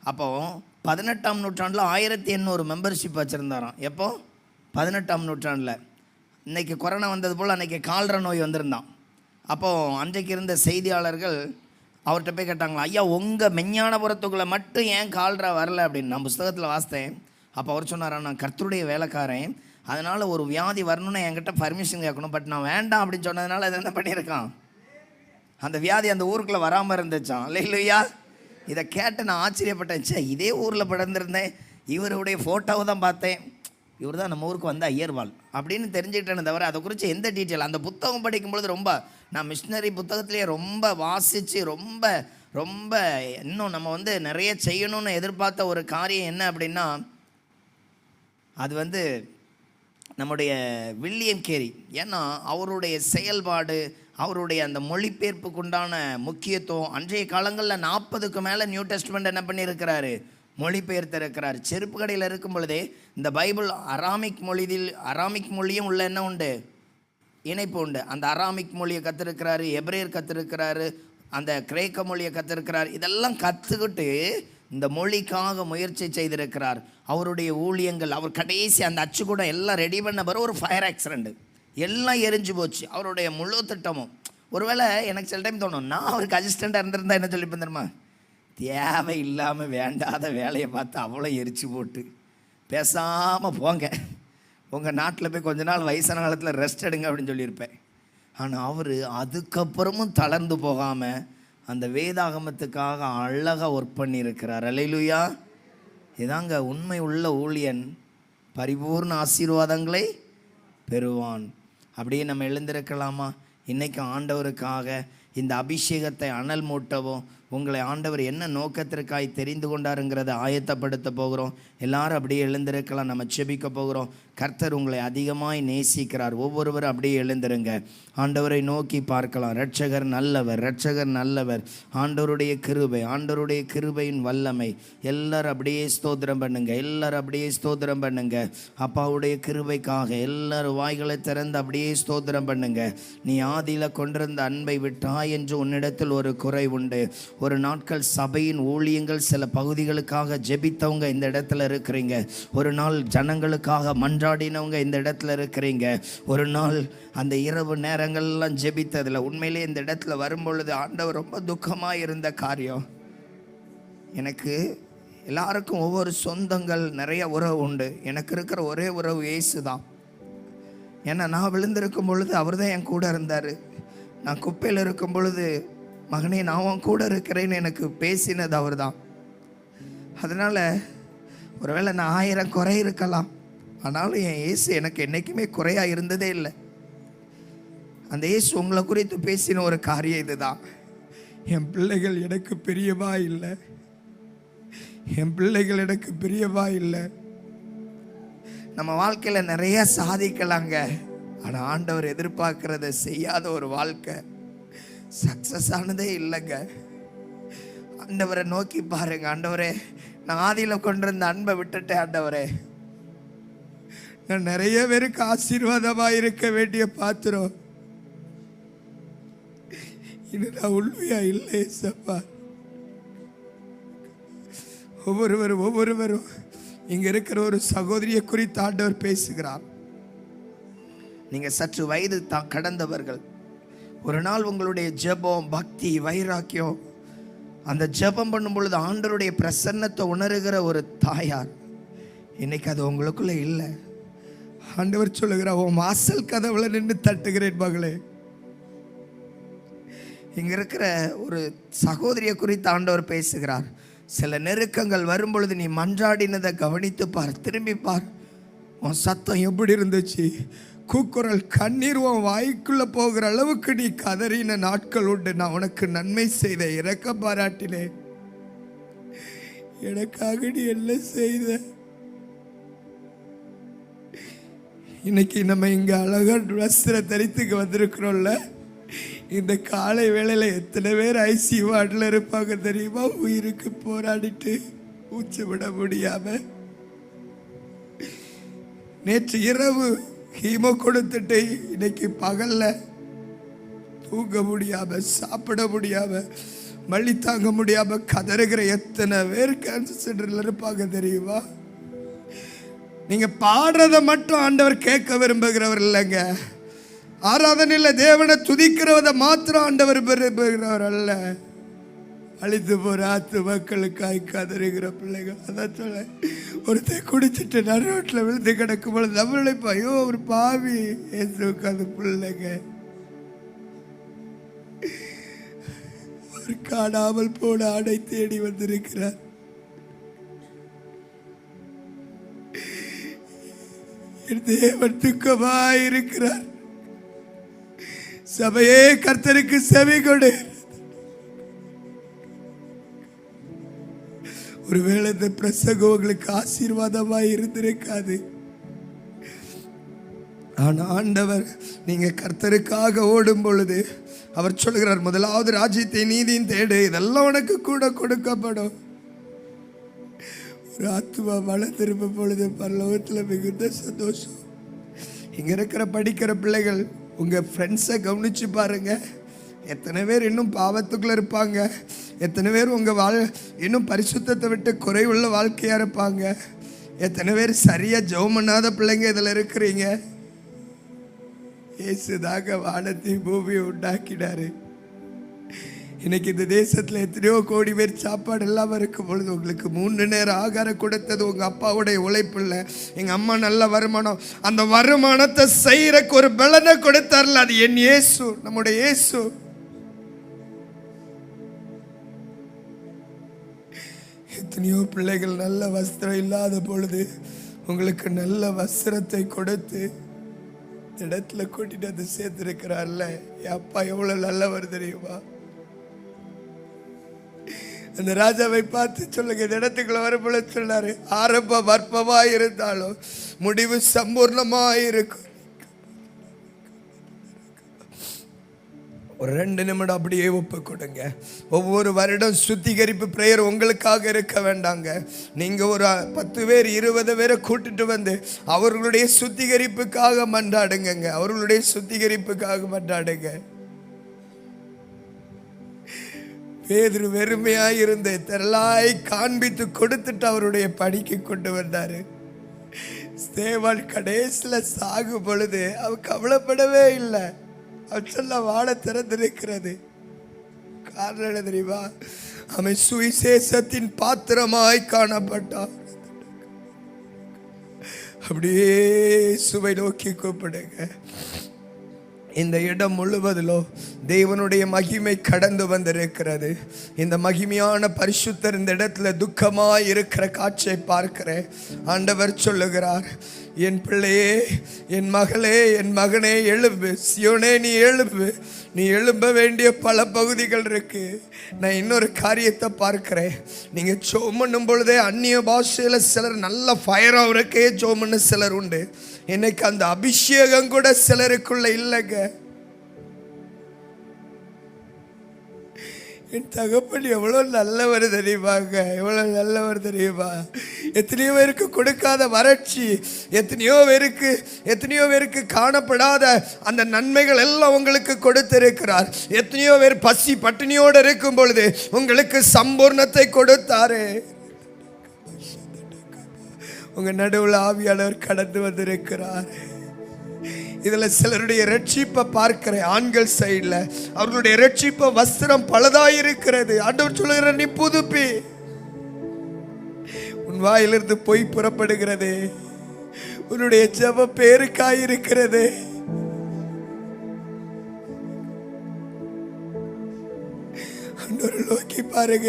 அப்போது 18ஆம் நூற்றாண்டில் 1800 மெம்பர்ஷிப் வச்சுருந்தாராம். எப்போ? 18ஆம் நூற்றாண்டில். இன்றைக்கி கொரோனா வந்தது போல் அன்றைக்கி கால்ரா நோய் வந்திருந்தான். அப்போது அன்றைக்கு இருந்த செய்தியாளர்கள் அவர்கிட்ட போய் கேட்டாங்களா, ஐயா உங்கள் மெஞ்ஞானபுரத்துக்குள்ளே மட்டும் ஏன் கால்ரா வரல அப்படின்னு. நான் புஸ்தகத்தில் வாசித்தேன். அப்போ அவர் சொன்னாரா, நான் கர்த்தருடைய வேலைக்காரன், அதனால் ஒரு வியாதி வரணும்னு என்கிட்ட பர்மிஷன் கேட்கணும், பட் நான் வேண்டாம் அப்படின்னு சொன்னதுனால அதை என்ன பண்ணியிருக்கான்? அந்த வியாதி அந்த ஊருக்குள்ளே வராமல் இருந்துச்சான். இல்லையா? இதை கேட்டு நான் ஆச்சரியப்பட்டேன். இதே ஊரில் பிறந்திருந்தேன், இவருடைய ஃபோட்டோவை தான் பார்த்தேன், இவர் தான் நம்ம ஊருக்கு வந்த ஐயர்வாள் அப்படின்னு தெரிஞ்சுக்கிட்டேன்னு தவிர அதை குறித்து எந்த டீட்டெயில். அந்த புத்தகம் படிக்கும்பொழுது ரொம்ப, நான் மிஷினரி புத்தகத்திலேயே ரொம்ப வாசித்து ரொம்ப ரொம்ப இன்னும் நம்ம நிறைய செய்யணும்னு எதிர்பார்த்த ஒரு காரியம் என்ன அப்படின்னா, அது நம்முடைய வில்லியம் கேரி. ஏன்னா அவருடைய செயல்பாடு, அவருடைய அந்த மொழிபெயர்ப்புக்கு உண்டான முக்கியத்துவம். அன்றைய காலங்களில் 40க்கு மேலே நியூ டெஸ்ட்மெண்ட் என்ன பண்ணியிருக்கிறாரு? மொழிபெயர்த்திருக்கிறார். செருப்பு கடையில் இருக்கும் பொழுதே இந்த பைபிள் அராமிக் மொழியும் உள்ள என்ன உண்டு? இணைப்பு உண்டு. அந்த அராமிக் மொழியை கற்றுருக்கிறாரு, எபிரேயர் கற்றுருக்கிறாரு, அந்த கிரேக்க மொழியை கற்றுருக்கிறார். இதெல்லாம் கற்றுக்கிட்டு இந்த மொழிக்காக முயற்சி செய்திருக்கிறார். அவருடைய ஊழியங்கள், அவர் கடைசி அந்த அச்சுக்கூடம் எல்லாம் ரெடி பண்ண பிறகு ஒரு ஃபயர் ஆக்சிடெண்ட், எல்லாம் எரிஞ்சு போச்சு அவருடைய முழு திட்டமும். ஒருவேளை எனக்கு சில டைம் தோணும், நான் அவருக்கு அசிஸ்டண்ட்டாக இருந்திருந்தா என்ன சொல்லிப்பேன் தெரியுமா? தேவை இல்லாமல் வேண்டாத வேலையை பார்த்து அவ்வளோ எரிச்சு போட்டு பேசாமல் போங்க, உங்கள் நாட்டில் போய் கொஞ்ச நாள் வயசான காலத்தில் ரெஸ்ட் எடுங்க அப்படின்னு சொல்லியிருப்பேன். ஆனால் அவர் அதுக்கப்புறமும் தளர்ந்து போகாமல் அந்த வேதாகமத்துக்காக அழகாக ஒர்க் பண்ணியிருக்கிறார். அல்லேலூயா. இதாங்க உண்மை உள்ள ஊழியன் பரிபூர்ண ஆசீர்வாதங்களை பெறுவான். அப்படியே நம்ம எழுந்திருக்கலாமா? இன்றைக்கி ஆண்டவருக்காக இந்த அபிஷேகத்தை அனல் மூட்டவும் உங்களை ஆண்டவர் என்ன நோக்கத்திற்காய் தெரிந்து கொண்டாருங்கிறத ஆயத்தப்படுத்த போகிறோம். எல்லாரும் அப்படியே எழுந்திருக்கலாம். நம்ம செபிக்க போகிறோம். கர்த்தர் உங்களை அதிகமாய் நேசிக்கிறார். ஒவ்வொருவரும் அப்படியே எழுந்திருங்க. ஆண்டவரை நோக்கி பார்க்கலாம். இரட்சகர் நல்லவர், இரட்சகர் நல்லவர். ஆண்டவருடைய கிருபை, ஆண்டவருடைய கிருபையின் வல்லமை. எல்லாரும் அப்படியே ஸ்தோத்திரம் பண்ணுங்க. எல்லாரும் அப்படியே ஸ்தோத்திரம் பண்ணுங்க. அப்பாவுடைய கிருபைக்காக எல்லாரும் வாய்களை திறந்து அப்படியே ஸ்தோத்திரம் பண்ணுங்க. நீ ஆதியில் கொண்டிருந்த அன்பை விட்டாய் என்று உன்னிடத்தில் ஒரு குறை உண்டு. ஒரு நாட்கள் சபையின் ஊழியங்கள் சில பகுதிகளுக்காக ஜெபித்தவங்க இந்த இடத்துல இருக்கிறீங்க. ஒரு நாள் ஜனங்களுக்காக மன்றாடினவங்க இந்த இடத்துல இருக்கிறீங்க. ஒரு நாள் அந்த இரவு நேரங்கள்லாம் ஜெபித்ததில் உண்மையிலே இந்த இடத்துல வரும்பொழுது ஆண்டவர் ரொம்ப துக்கமாக இருந்த காரியம். எனக்கு எல்லாருக்கும் ஒவ்வொரு சொந்தங்கள், நிறைய உறவு உண்டு. எனக்கு இருக்கிற ஒரே உறவு இயேசு தான். ஏன்னா நான் விழுந்திருக்கும் பொழுது அவர் தான் என் கூட இருந்தார். நான் குப்பையில் இருக்கும் பொழுது மகனே நான் உன் கூட இருக்கிறேன்னு எனக்கு பேசினது அவர் தான். அதனால் ஒருவேளை நான் 1000 குறை இருக்கலாம், ஆனாலும் என் இயேசு எனக்கு என்றைக்குமே குறையாக இருந்ததே இல்லை. அந்த இயேசு உங்களை குறித்து பேசின ஒரு காரியம் இதுதான். என் பிள்ளைகள் எனக்கு பிரியமா இல்லை, என் பிள்ளைகள் எனக்கு பிரியமா இல்லை. நம்ம வாழ்க்கையில் நிறைய சாதிக்கலாங்க, ஆனால் ஆண்டவர் எதிர்பார்க்கிறத செய்யாத ஒரு வாழ்க்கை சக்சஸ் ஆனதே இல்லைங்க. ஆண்டவரை நோக்கி பாருங்க. ஆண்டவரே, நான் ஆதியில் கொண்டிருந்த அன்பை விட்டுட்டேன். ஆண்டவரே, நான் நிறைய பேருக்கு ஆசீர்வாதமா இருக்க வேண்டிய பாத்திரம், இன்னும் நான் உண்மையா இல்லை சப்பா. ஒவ்வொருவரும் இங்க இருக்கிற ஒரு சகோதரியை குறித்து ஆண்டவர் பேசுகிறார். நீங்க சற்று வயது கடந்தவர்கள். ஒரு நாள் உங்களுடைய ஜெபம், பக்தி, வைராக்கியம், அந்த ஜெபம் பண்ணும் பொழுது ஆண்டவருடைய பிரசன்னத்தை உணர்கிற ஒரு தாயார், இன்னைக்கு அது உங்களுக்குள்ள இல்லை. ஆண்டவர் சொல்லுகிறார், உன் வாசல் கதவுல நின்று தட்டுகிறேன் மகளே. இங்க இருக்கிற ஒரு சகோதரியை குறித்து ஆண்டவர் பேசுகிறார். சில நெருக்கங்கள் வரும் பொழுது நீ மன்றாடினதை கவனித்து பார், திரும்பி பார். உன் சத்தம் எப்படி இருந்துச்சு? கூக்குரல், கண்ணீர் உன் வாய்க்குள்ள போகிற அளவுக்கு நீ கதறின நாட்கள் உண்டு. நான் உனக்கு நன்மை செய்த, இரக்க பாராட்டினேன். எனக்காக நீ என்ன செய்த? இன்னைக்கு நம்ம இங்க அழகா வஸ்திர தரித்துக்கு வந்திருக்கிறோம்ல. இந்த காலை வேளையில எத்தனை பேர் ஐசி வார்டில் இருப்பாங்க தெரியுமா? உயிருக்கு போராடிட்டு மூச்சு விட முடியாம, நேற்று இரவு ஹீமோ கொடுத்துட்டு இன்னைக்கு பகல்ல தூங்க முடியாம, சாப்பிட முடியாம, மல்லி தாங்க முடியாம கதறுகிற எத்தனை பேர் கேன்சர் சென்டர்ல இருப்பாங்க தெரியுமா? நீங்க பாடுறத மட்டும் ஆண்டவர் கேட்க விரும்புகிறவர் இல்லைங்க. ஆராதனையில் தேவனை துதிக்கிறவதை மாத்திரம் ஆண்டவர் விரும்புகிறவர் அல்ல. அழித்து போற ஆத்து மக்களுக்காய் கதறுகிற பிள்ளைகள். அதான் சொல்ல, ஒருத்தர் குடிச்சிட்டு நடுரோட்டில் விழுந்து கிடக்கும் பொழுது நம்மளை ஐயோ ஒரு பாவி ஏசுக்கு அது பிள்ளைங்க. ஒரு காணாமல் போன ஆடை தேடி வந்திருக்கிறார். தேவன் துக்கமாயிருக்கிறார். சபையே கர்த்தருக்கு செவி கொடு. ஒருவேளை இந்த பிரசங்கம் உங்களுக்கு ஆசீர்வாதமாய் இருந்திருக்காது. ஆனா ஆண்டவர், நீங்க கர்த்தருக்காக ஓடும் பொழுது அவர் சொல்கிறார், முதலாவது ராஜ்யத்தை நீதியும் தேடு, இதெல்லாம் உனக்கு கூட கொடுக்கப்படும். ஒரு ஆத்துமா மழை திரும்ப பொழுது பரலோகத்தில் மிகுந்த சந்தோஷம். இங்க இருக்கிற படிக்கிற பிள்ளைகள், உங்க ஃப்ரெண்ட்ஸை கவனிச்சு பாருங்க. எத்தனை பேர் இன்னும் பாவத்துக்குள்ள இருப்பாங்க? எத்தனை பேர் உங்க இன்னும் பரிசுத்தத்தை விட்டு குறைவுள்ள வாழ்க்கையா இருப்பாங்க? எத்தனை பேர் சரியா ஜெபம் பண்ணாத பிள்ளைங்க இதுல இருக்கிறீங்க? இயேசுதாக வானத்தையும் பூமியை உண்டாக்கினாரு. இன்னைக்கு இந்த தேசத்துல எத்தனையோ கோடி பேர் சாப்பாடு இல்லாம இருக்கும் பொழுது உங்களுக்கு 3 நேரம் ஆகாரம் கொடுத்தது உங்க அப்பாவுடைய உழைப்பு இல்லை. எங்க அம்மா நல்ல வருமானம், அந்த வருமானத்தை செய்யறக்கு ஒரு பலனை கொடுத்தார்ல, அது என் இயேசு, நம்முடைய இயேசு. எத்தனையோ பிள்ளைகள் நல்ல வஸ்திரம் இல்லாத பொழுது உங்களுக்கு நல்ல வஸ்திரத்தை கொடுத்து இடத்துல கூட்டிட்டு வந்து சேர்த்திருக்கிறார்ல, என் அப்பா எவ்வளவு நல்லவர் தெரியுமா? அந்த ராஜாவை பார்த்து சொல்லுங்க, இந்த இடத்துக்குள்ள வரும்போது சொன்னாரு, ஆரம்பம் அற்பமா இருந்தாலும் முடிவு சம்பூர்ணமா இருக்கும். ஒரு 2 நிமிடம் அப்படியே ஒப்பு கொடுங்க. ஒவ்வொரு வருடம் சுத்திகரிப்பு பிரேயர் உங்களுக்காக இருக்க வேண்டாங்க. நீங்க ஒரு 10 பேர் 20 பேரை கூட்டிட்டு வந்து அவர்களுடைய சுத்திகரிப்புக்காக மன்றாடுங்க. அவர்களுடைய சுத்திகரிப்புக்காக மன்றாடுங்க. பேதுரு வெறுமையாய் இருந்த திரளாய் காண்பித்து கொடுத்துட்டு அவருடைய பணிக்கு கொண்டு வந்தாரு. ஸ்தேவான் கடைசில சாகும் பொழுது அவ கவலைப்படவே இல்லை. அவன் சொல்ல வாழ திறந்திருக்கிறது. காரணம் என்ன தெரியுமா? அவன் சுவிசேஷத்தின் பாத்திரமாய் காணப்பட்டான். அப்படியே சுவை நோக்கி கூப்பிடுங்க. இந்த இடம் முழுவதிலும் தேவனுடைய மகிமை கடந்து வந்திருக்கிறது. இந்த மகிமையான பரிசுத்தர் இந்த இடத்துல துக்கமாய் இருக்கிற காட்சியை பார்க்கிறேன். ஆண்டவர் சொல்லுகிறார், என் பிள்ளையே, என் மகளே, என் மகனே, எழும்பு. சியோனே, நீ எழும்பு. நீ எழும்ப வேண்டிய பல பகுதிகள் இருக்கு. நான் இன்னொரு காரியத்தை பார்க்கிறேன். நீங்க ஜெபம் பண்ணும் பொழுதே அந்நிய பாஷையில சிலர் நல்ல ஃபயர் ஆகுறக்கே ஜெபம் பண்ண சிலர் உண்டு. இன்னைக்கு அந்த அபிஷேகம் கூட சிலருக்குள்ள இல்லைங்க. என் தகப்பன் எவ்வளவு நல்லவர் தெரியுமாங்க, எவ்வளவு நல்லவர் தெரியுமா? எத்தனையோ பேருக்கு கொடுக்காத வறட்சி, எத்தனையோ பேருக்கு காணப்படாத அந்த நன்மைகள் எல்லாம் உங்களுக்கு கொடுத்திருக்கிறார். எத்தனையோ பேர் பசி பட்டினியோடு இருக்கும் பொழுது உங்களுக்கு சம்பூர்ணத்தை கொடுத்தாரு. உங்க நடுவில் ஆவியானவர் கடந்து வந்திருக்கிறார். இதுல சிலருடைய ரட்சிப்பை பார்க்கிறேன். ஆண்கள் சைடுல அவர்களுடைய ரட்சிப்ப வஸ்திரம் பலதாயிருக்கிறது. ஆண்டவர் சொல்லுகிற, நீ புதுப்பி. உன் வாயிலிருந்து பொய் புறப்படுகிறது. உன்னுடைய ஜெப பேருக்காயிருக்கிறது. ஆண்டவர் நோக்கி பாருங்க.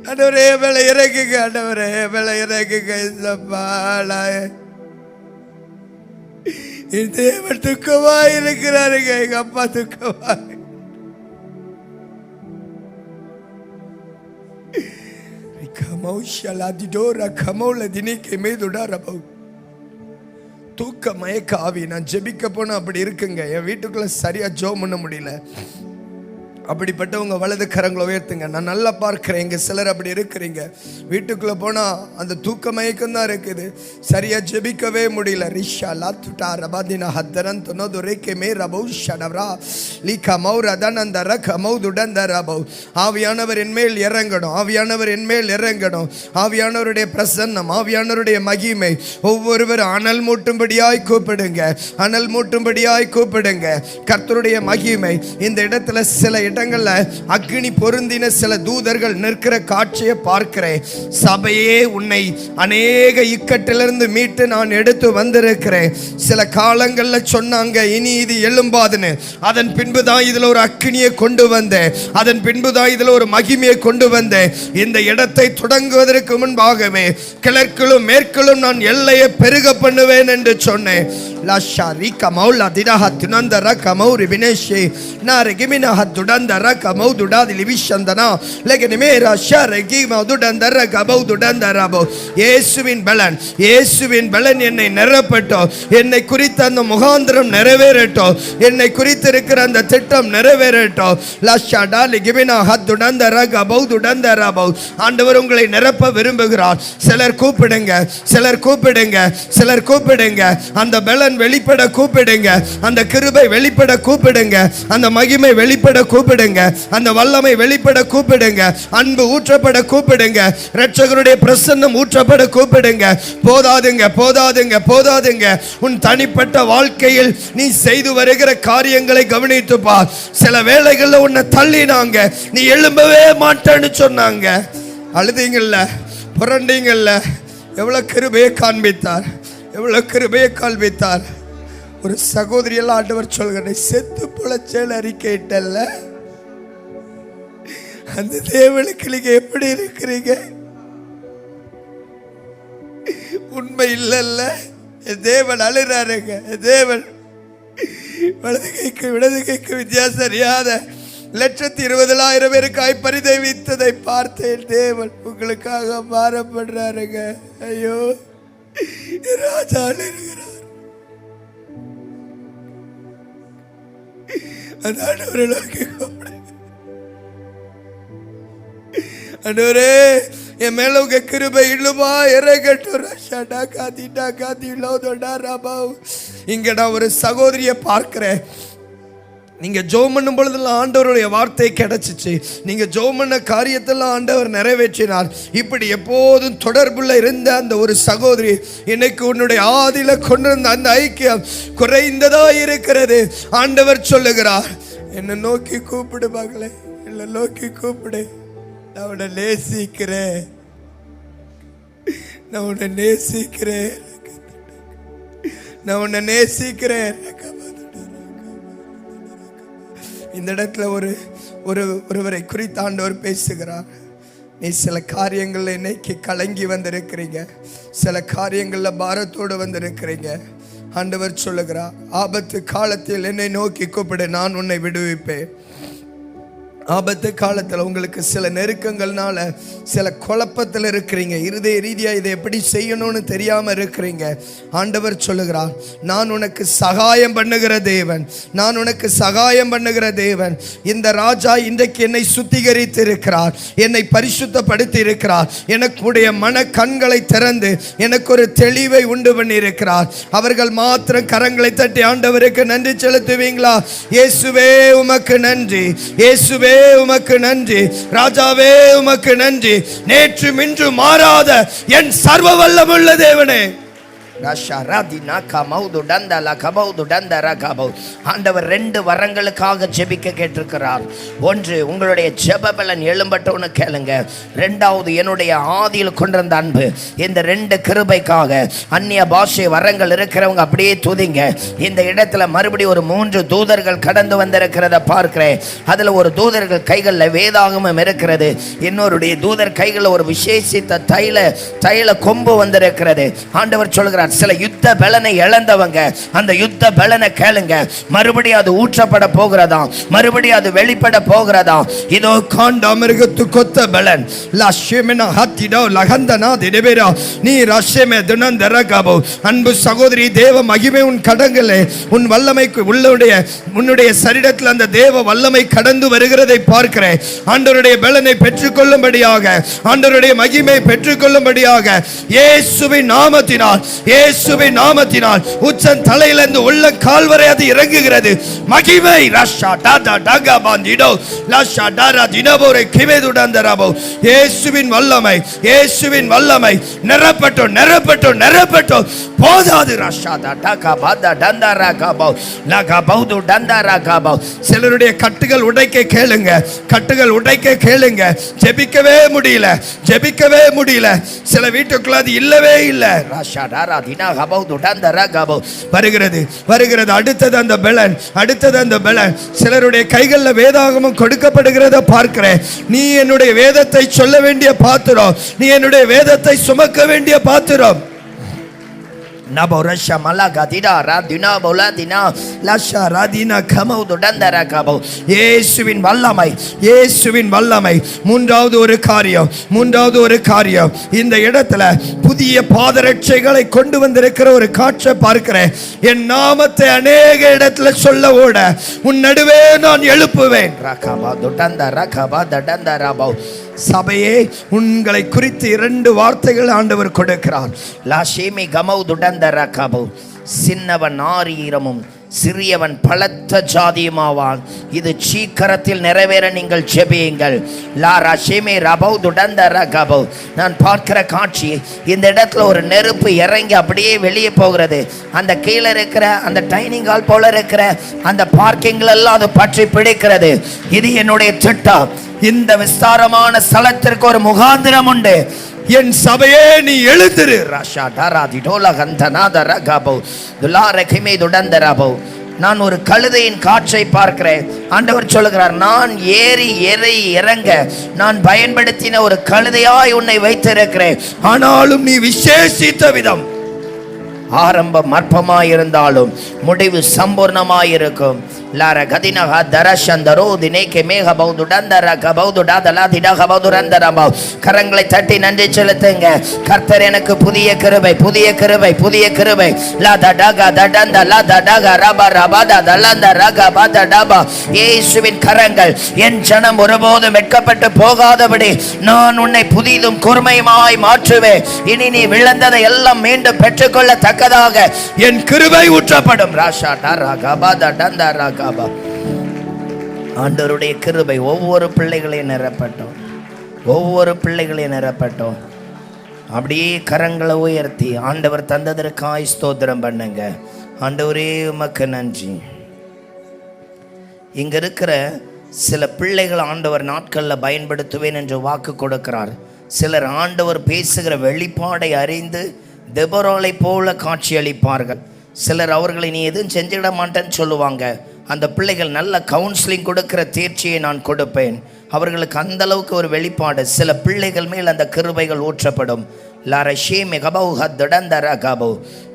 ஆண்டவரே மேல இறங்குங்க, ஆண்டவரே மேல இறங்குங்க. தேவன் துக்கமா இருக்கிறாருங்க. எங்க அப்பா துக்கமா. தூக்க மயக்க ஆவி. நான் ஜெபிக்க போனா அப்படி இருக்குங்க. என் வீட்டுக்குள்ள சரியா ஜெபம் பண்ண முடியல. அப்படிப்பட்டவங்க வலது கரங்களை உயர்த்துங்க. நான் நல்லா பார்க்கிறேன். இங்க சிலர் அப்படி இருக்கிறீங்க. வீட்டுக்குள்ள போனா அந்த தூக்க மயக்கம் தான் இருக்குது. சரியா ஜெபிக்கவே முடியல. ரிஷா லாத்துட்டா ரபாதினா ஹத்தரன் தொனதுரேக்கே மே ரபௌ ஷடவ்ரா லீகா மௌரதன் அந்த ரக மௌதுடன் ரபௌ. ஆவியானவர் என்மேல் இறங்கணும். ஆவியானவர் என்மேல் இறங்கணும். ஆவியானவருடைய பிரசன்னம், ஆவியானவருடைய மகிமை ஒவ்வொருவரும் அனல் மூட்டும்படியாய் கூப்பிடுங்க. அனல் மூட்டும்படியாய் கூப்பிடுங்க. கர்த்தருடைய மகிமை இந்த இடத்துல சில இடங்கள்ல அக்னி பொருந்தின சில தூதர்கள் நிற்கிற காட்சியை பார்க்கிறேன். சபையே, உன்னை அநேக இக்கட்டிலிருந்து மீட்டு நான் எடுத்து வந்திருக்கிறேன். சில காலங்கள்ல சொன்னாங்க இனி இது எழும்பாதுன்னு. அதன் பின்புதான் இதுல ஒரு அக்னியை கொண்டு வந்தேன். அதன் பின்புதான் இதுல ஒரு மகிமையை கொண்டு வந்தேன். இந்த இடத்தை தொடங்குவதற்கு முன்பாகவே கிழக்கிலும் மேற்கிலும் நான் எல்லையை பெருக பண்ணுவேன் என்று சொன்னேன். லஷாரி கமௌல திரஹ துனந்தர கமௌரி வினேஷே நாரகிமினா ஹதுடந்தர கமௌதுடாதி லிவிஷந்தனா லெகனிமேரா ஷரகி மௌதுடந்தர கமௌதுடந்தரபோ. இயேசுவின் பலன், இயேசுவின் பலன் என்னை நிரப்பட்டும். என்னை குறித்த அந்த முகாந்திரம் நிறைவேறட்டும். என்னை குறித்து இருக்கிற அந்த திட்டம் நிறைவேறட்டும். லஷாடா லிகிமினா ஹதுடந்தர கமௌதுடந்தரபோ. ஆண்டவர் உங்களை நிரப்ப விரும்புகிறார். சிலர் கூப்பிடுங்க, சிலர் கூப்பிடுங்க, சிலர் கூப்பிடுங்க. அந்த பலன் வெளிப்பட கூப்பிடுங்க. அந்த கிருபை வெளிப்பட கூப்பிடுங்க. அந்த மகிமை வெளிப்பட கூப்பிடுங்க. அந்த வல்லமை வெளிப்பட கூப்பிடுங்க. அன்பு ஊற்றப்பட கூப்பிடுங்க. இரட்சகருடைய பிரசன்னம் ஊற்றப்பட கூப்பிடுங்க. போதாதுங்க, போதாதுங்க, போதாதுங்க. உன் தனிப்பட்ட வாழ்க்கையில் நீ செய்து வருகிற காரியங்களை கவனித்து பார். சில வேளைகளில் உன்னை தள்ளினாங்க, நீ எழும்பவே மாட்டேன்னு சொன்னாங்க. அழுதீங்கல்ல, புரண்டீங்கல்ல. எவ்வளவு கிருபையை காண்பித்தார், எவ்வளவு கிருபையை காண்பித்தார். ஒரு சகோதரி எல்லாம் ஆண்டவர் சொல்கிற செத்து பொழச்சல் அறிக்கையிட்டல்ல. அந்த தேவனுக்கு நீங்க எப்படி இருக்கிறீங்க? உண்மை இல்லல்ல, தேவன் அழுறாருங்க. தேவன் வலது கைக்கு இடது கைக்கு வித்தியாசம் அறியாத 1,20,000 பேருக்காய் பரிதவித்ததை பார்த்தேன். தேவன் உங்களுக்காக மாறப்படுறாருங்க. ஐயோ, ராஜா அழுகிறார். அந்த ஆண்டவரை நோக்கி கூப்பிடு. ஆண்டவரே, என் மேல உங்க கிருபை இல்லுமா இறங்கட்டும். இங்க நான் ஒரு சகோதரியை பார்க்கிறேன். நீங்க ஜெபம் பண்ணும் பொழுதெல்லாம் ஆண்டவருடைய வார்த்தை கிடைச்சிச்சு. நீங்க ஜெபம் பண்ண காரியத்தெல்லாம் ஆண்டவர் நிறைவேற்றினார். இப்படி எப்போதும் தொடர்புள்ள இருந்த அந்த ஒரு சகோதரி இன்னைக்கு உன்னுடைய ஆதியில கொண்டிருந்த அந்த ஐக்கியம் குறைந்ததா இருக்கிறது. ஆண்டவர் சொல்லுகிறார், என்னை நோக்கி கூப்பிடு மகளே, என்னை நோக்கி கூப்பிடு. நான் உன்னை நேசிக்கிறேன், நான் உன்னை நேசிக்கிறேன், நான் உன்னை நேசிக்கிறேன். இந்த இடத்துல ஒருவரை குறித்து ஆண்டவர் பேசுகிறார். நீ சில காரியங்கள்ல இன்னைக்கு கலங்கி வந்திருக்கிறீங்க, சில காரியங்கள்ல பாரத்தோடு வந்திருக்கிறீங்க. ஆண்டவர் சொல்லுகிறார், ஆபத்து காலத்தில் என்னை நோக்கி கூப்பிடு, நான் உன்னை விடுவிப்பேன். ஆபத்து காலத்தில் உங்களுக்கு சில நெருக்கங்கள்னால சில குழப்பத்தில் இருக்கிறீங்க, இருதய ரீதியாக இதை எப்படி செய்யணும்னு தெரியாமல் இருக்கிறீங்க. ஆண்டவர் சொல்லுகிறார், நான் உனக்கு சகாயம் பண்ணுகிற தேவன், நான் உனக்கு சகாயம் பண்ணுகிற தேவன். இந்த ராஜா இன்றைக்கு என்னை சுத்திகரித்து இருக்கிறார், என்னை பரிசுத்தப்படுத்தி இருக்கிறார், எனக்குடைய மன கண்களை திறந்து எனக்கு ஒரு தெளிவை உண்டு பண்ணி இருக்கிறார். அவர்கள் மாத்திரம் கரங்களை தட்டி ஆண்டவருக்கு நன்றி செலுத்துவீங்களா? இயேசுவே உமக்கு நன்றி, இயேசுவே உமக்கு நன்றி, ராஜாவே உமக்கு நன்றி. நேற்று இன்று மாறாத என் சர்வ வல்லமுள்ள தேவனே. ஆண்டவர் 2 வரங்களுக்காக ஜெபிக்க கேட்டிருக்கிறார். ஒன்று, உங்களுடைய ஜெப பலன் எழும்பட்டோன்னு கேளுங்க. 2வது, என்னுடைய ஆதியில் கொண்டிருந்த அன்பு. இந்த 2 கிருபைக்காக அந்நிய பாஷை வரங்கள் இருக்கிறவங்க அப்படியே துதிங்க. இந்த இடத்துல மறுபடியும் ஒரு 3 தூதர்கள் கடந்து வந்திருக்கிறத பார்க்கிறேன். அதுல ஒரு தூதர்கள் கைகளில் வேதாகமம் இருக்கிறது, இன்னொருடைய தூதர் கைகளில் ஒரு விசேஷித்த தைல கொம்பு வந்திருக்கிறது. ஆண்டவர் சொல்கிறார், சில யுத்த பலனை இழந்தவங்க அந்த யுத்த பலனை கேளுங்க. மறுபடியும் அது ஊற்றப்பட போகிறதா, மறுபடியும் அது வெளிப்பட போகிறதா. இதோ காண்டாமிருகத்து கொத்த பலன் லஷ்யமென ஹத்திடோ லகந்தனா திடபேரா நீ ரஷ்யமே தினந்தரகாபோ. அன்பு சகோதரி, தேவ மகிமை உன் கடங்களே, உன் வல்லமைக்கு உன்னுடைய சரீரத்தில் அந்த தேவ வல்லமை கடந்து வருகிறதை பார்க்கிறேன். ஆண்டவருடைய பலனை பெற்றுக்கொள்ளும்படியாக, ஆண்டவருடைய மகிமை பெற்றுக்கொள்ளும்படியாக இயேசுவின் நாமத்தினால், இயேசுவின் நாமத்தினால் உச்சன் தலையிலிருந்து உள்ள கால் வரை அது இறங்குகிறது. மகிமை ரஷா டாடா டகா பாந்திடோ லஷா டாரா தினபோரை கிவேதுடந்தராபோ. இயேசுவின் வல்லமை, இயேசுவின் வல்லமை நிரப்பட்டோ நிரப்பட்டோ நிரப்பட்டோ போதாது. ரஷா டகா பாதா டந்தரா காபோ லகா பௌது டந்தரா காபோ. சிலருடைய கட்டுகள் உடைக்க கேளுங்க, கட்டுகள் உடைக்க கேளுங்க. ஜெபிக்கவே முடியல, ஜெபிக்கவே முடியல. சில வீட்டுக்குள்ள அது இல்லவே இல்லை. ரஷா டாரா தினா காபோ டந்தரா காபோ. வருகிறது வருகிறது அடுத்தது அந்த பலன், அடுத்தது அந்த பலன். சிலருடைய கைகளில் வேதாகமம் கொடுக்கப்படுகிறத பார்க்கிறேன். நீ என்னுடைய வேதத்தை சொல்ல வேண்டிய பாத்திரம், நீ என்னுடைய வேதத்தை சுமக்க வேண்டிய பாத்திரம். நபோரஷா மலகதிடா ராதினா போலதினா லஷா ராதினா கமௌது டந்தரா கபோ. இயேசுவின் வல்லமை, இயேசுவின் வல்லமை. மூன்றாவது ஒரு காரியம் இந்த இடத்துல புதிய பாதரட்சைகளை கொண்டு வந்திருக்கிற ஒரு காட்சியை பார்க்கிறேன். என் நாமத்தை அநேக இடத்துல சொல்ல ஓட உன் நடுவே நான் எழுப்புவேன். ரகபா துடந்தரா கபா டந்தரா. சபையே, உங்களை குறித்து 2 வார்த்தைகள் ஆண்டவர் கொடுக்கிறார். லாஷேமி கமௌதுடந்தரா கபோ. சின்னவன் ஆரீரமும் சிறியவன் பலத்த ஜாதியுமாவான். இது சீக்கிரத்தில் நிறைவேற நீங்கள் ஜெபியுங்கள். லா ரஷேமே ரபௌதுடந்தரா கபோ. நான் பார்க்கிற காட்சி, இந்த இடத்துல ஒரு நெருப்பு இறங்கி அப்படியே வெளியே போகிறது. அந்த கீழே இருக்கிற அந்த டைனிங் ஹால் போல இருக்கிற அந்த பார்க்கிங்ல எல்லாம் அது பற்றி பிடிக்கிறது. இது என்னுடைய திட்டம். இந்த விஸ்தாரமான ஸ்தலத்திற்கு ஒரு முகாந்திரம் உண்டு. என் சபையே, நீ எழுந்திரு. ரஷா டாராதி டோலா கந்தனாதரா கபோ துலார கிமே துடந்தராபோ. நான் ஒரு கழுதையின் காட்சை பார்க்கிறேன். ஆண்டவர் சொல்லுகிறார், நான் ஏறி இறங்க நான் பயன்படுத்தின ஒரு கழுதையாய் உன்னை வைத்திருக்கிறேன். ஆனாலும் நீ விசேஷித்த விதம் ஆரம்பம் அற்பமாயிருந்தாலும் முடிவு சம்பூர்ணமாயிருக்கும். லார கதினகா தரஷந்தரோ தினேகே மேக பௌதுடந்தர கபௌதுடாதலா திடக பௌதுரந்தரமா. கரங்களை தட்டி நன்றி செலுத்துங்க. கர்த்தர் எனக்கு புதிய கிருபை, புதிய கிருபை, புதிய கிருபை. லா தடக தடந்த லா தடக ரப ரபத தலந்த ரக பத டபா. இயேசுவின் கரங்கள் என் ஜனம் ஒருபோதும் வெட்கப்பட்டு போகாதபடி நான் உன்னை புதிதும் கூர்மையுமாய் மாற்றுவேன். இனி நீ விழுந்ததை எல்லாம் மீண்டும் பெற்றுக்கொள்ள தக்கதாக என் கிருபை ஊற்றப்படும். ராஷா டரகபா தடந்த ரகபா. ஆண்டவருடைய கிருபை ஒவ்வொரு பிள்ளைகளையும் நிரப்பட்டும், ஒவ்வொரு பிள்ளைகளையும் நிரப்பட்டும். அப்படியே கரங்களை உயர்த்தி ஆண்டவர் தந்ததற்காய் ஸ்தோத்திரம் பண்ணுங்க. ஆண்டவரே உமக்கு நன்றி. இங்க இருக்கிற சில பிள்ளைகள் ஆண்டவர் நாட்களில் பயன்படுத்துவேன் என்று வாக்கு கொடுக்கிறார். சிலர் ஆண்டவர் பேசுகிற வெளிப்பாடை அறிந்து தெபொராளை போல காட்சி அளிப்பார்கள். சிலர் அவர்களை நீ எதுவும் செஞ்சிட மாட்டேன்னு சொல்லுவாங்க. அந்த பிள்ளைகள் நல்ல கவுன்சிலிங் கொடுக்கிற தேர்ச்சியை நான் கொடுப்பேன். அவர்களுக்கு அந்த அளவுக்கு ஒரு வெளிப்பாடு. சில பிள்ளைகள் மேல் அந்த கிருபைகள் ஊற்றப்படும்.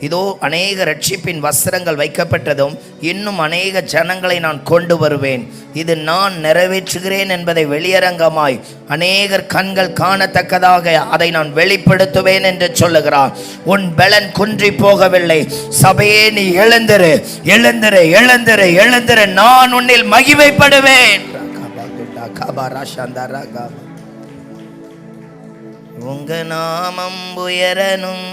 இதோ அநேக ரட்சிப்பின் வஸ்திரங்கள் வைக்கப்பட்டதும் இன்னும் அநேக ஜனங்களை நான் கொண்டு வருவேன். இது நான் நிறைவேற்றுகிறேன் என்பதை வெளியரங்கமாய் அநேகர் கண்கள் காணத்தக்கதாக அதை நான் வெளிப்படுத்துவேன் என்று சொல்லுகிறார். உன் பலன் குன்றி போகவில்லை. சபையே நீ எழுந்திரு, எழுந்திரு, எழுந்திரு, எழுந்திரு. நான் உன்னில் மகிமைப்படுவேன். உங்க நாமம் உயரனும்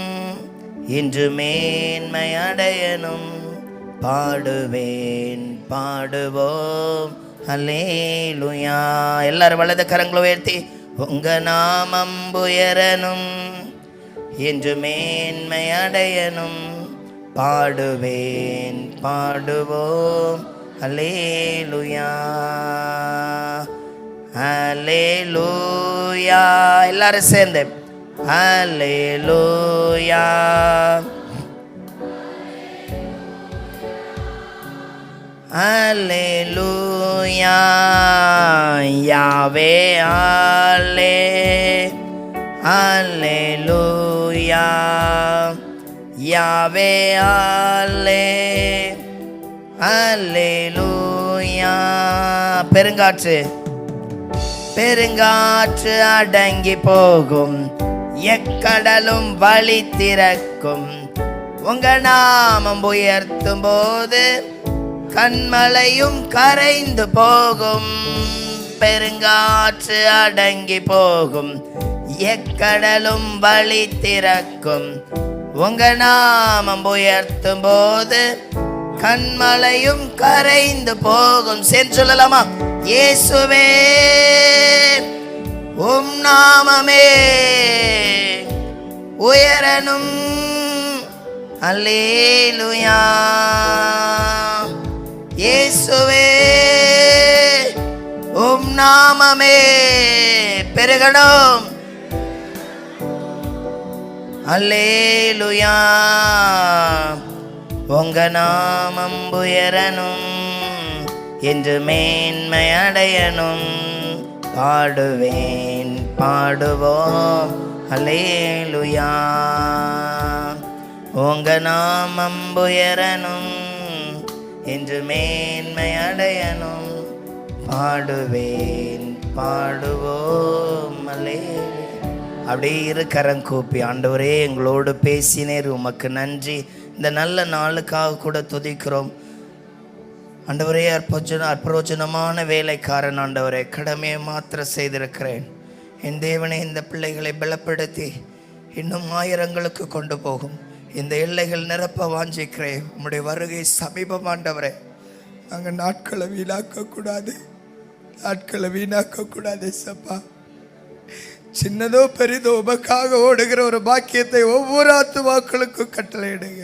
இன்று மேன்மை அடையனும். பாடுவேன், பாடுவோம் அல்லேலூயா. எல்லாரும் வலது கரங்களை உயர்த்தி உங்க நாமம் உயரனும் இன்று மேன்மை அடையனும். பாடுவேன், பாடுவோம் அல்லேலூயா, அல்லேலூயா. எல்லாரும் சேர்ந்து அல்லேலூயா, அல்லேலூயா. யாவே அல்லே, அல்லேலூயா. யாவே அல்லே, அல்லேலூயா. பெருங்காற்று, பெருங்காற்று அடங்கி போகும், எக்கடலும் வழி திறக்கும். உங்க நாமம் உயர்த்தும் போது கண்மலையும் கரைந்து போகும். பெருங்காற்று அடங்கி போகும், எக்கடலும் வழி திறக்கும். உங்க நாமம் உயர்த்தும் போது கண்மலையும் கரைந்து போகும். சேர்ந்து சொல்லலாமா? இயேசுவே உம் நாமமே உயரனும். அல்லேலூயா. இயேசுவே உம் நாமமே பெருகணும். அல்லேலூயா. உங்க நாமம் உயரனும் என்று மேன்மை அடையனும். பாடுவேன், பாடுவோம் அல்லேலூயா. உங்க நாமம் உயரனும் என்று மேன்மை அடையனும். பாடுவேன், பாடுவோம் அல்லேலூயா. அப்படியே இரு கரம் கூப்பி ஆண்டவரே எங்களோடு பேசினேர், உமக்கு நன்றி. இந்த நல்ல நாளுக்காக கூட துதிக்கிறோம் ஆண்டவரே. அற்பரோஜனமான வேலைக்காரன் ஆண்டவரே, கடமையை மாத்திரம் செய்திருக்கிறேன். என் தேவனை இந்த பிள்ளைகளை பலப்படுத்தி இன்னும் ஆயிரங்களுக்கு கொண்டு போகும் இந்த எல்லைகள் நிரப்ப வாஞ்சிக்கிறேன். உம்முடைய வருகை சமீபம் ஆண்டவரே. நாங்கள் நாட்களை வீணாக்கக்கூடாது, நாட்களை வீணாக்கக்கூடாது சப்பா. சின்னதோ பெரிதோ உமக்காக ஓடுகிற ஒரு பாக்கியத்தை ஒவ்வொரு ஆத்துமாக்களுக்கும் கட்டளையிடுங்க.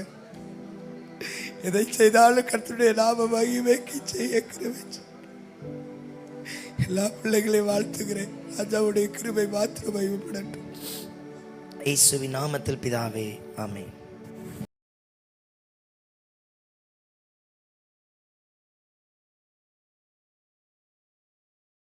எதை செய்தாலும் கர்த்தருடைய நாம மகிமைக்கு செய்ய கிருபை. எல்லா பிள்ளைகளையும் வாழ்த்துகிறேன். ராஜாவுடைய கிருபை மாத்திரம் மகிமைப்படட்டும். இயேசுவின் நாமத்தில் பிதாவே, ஆமென்.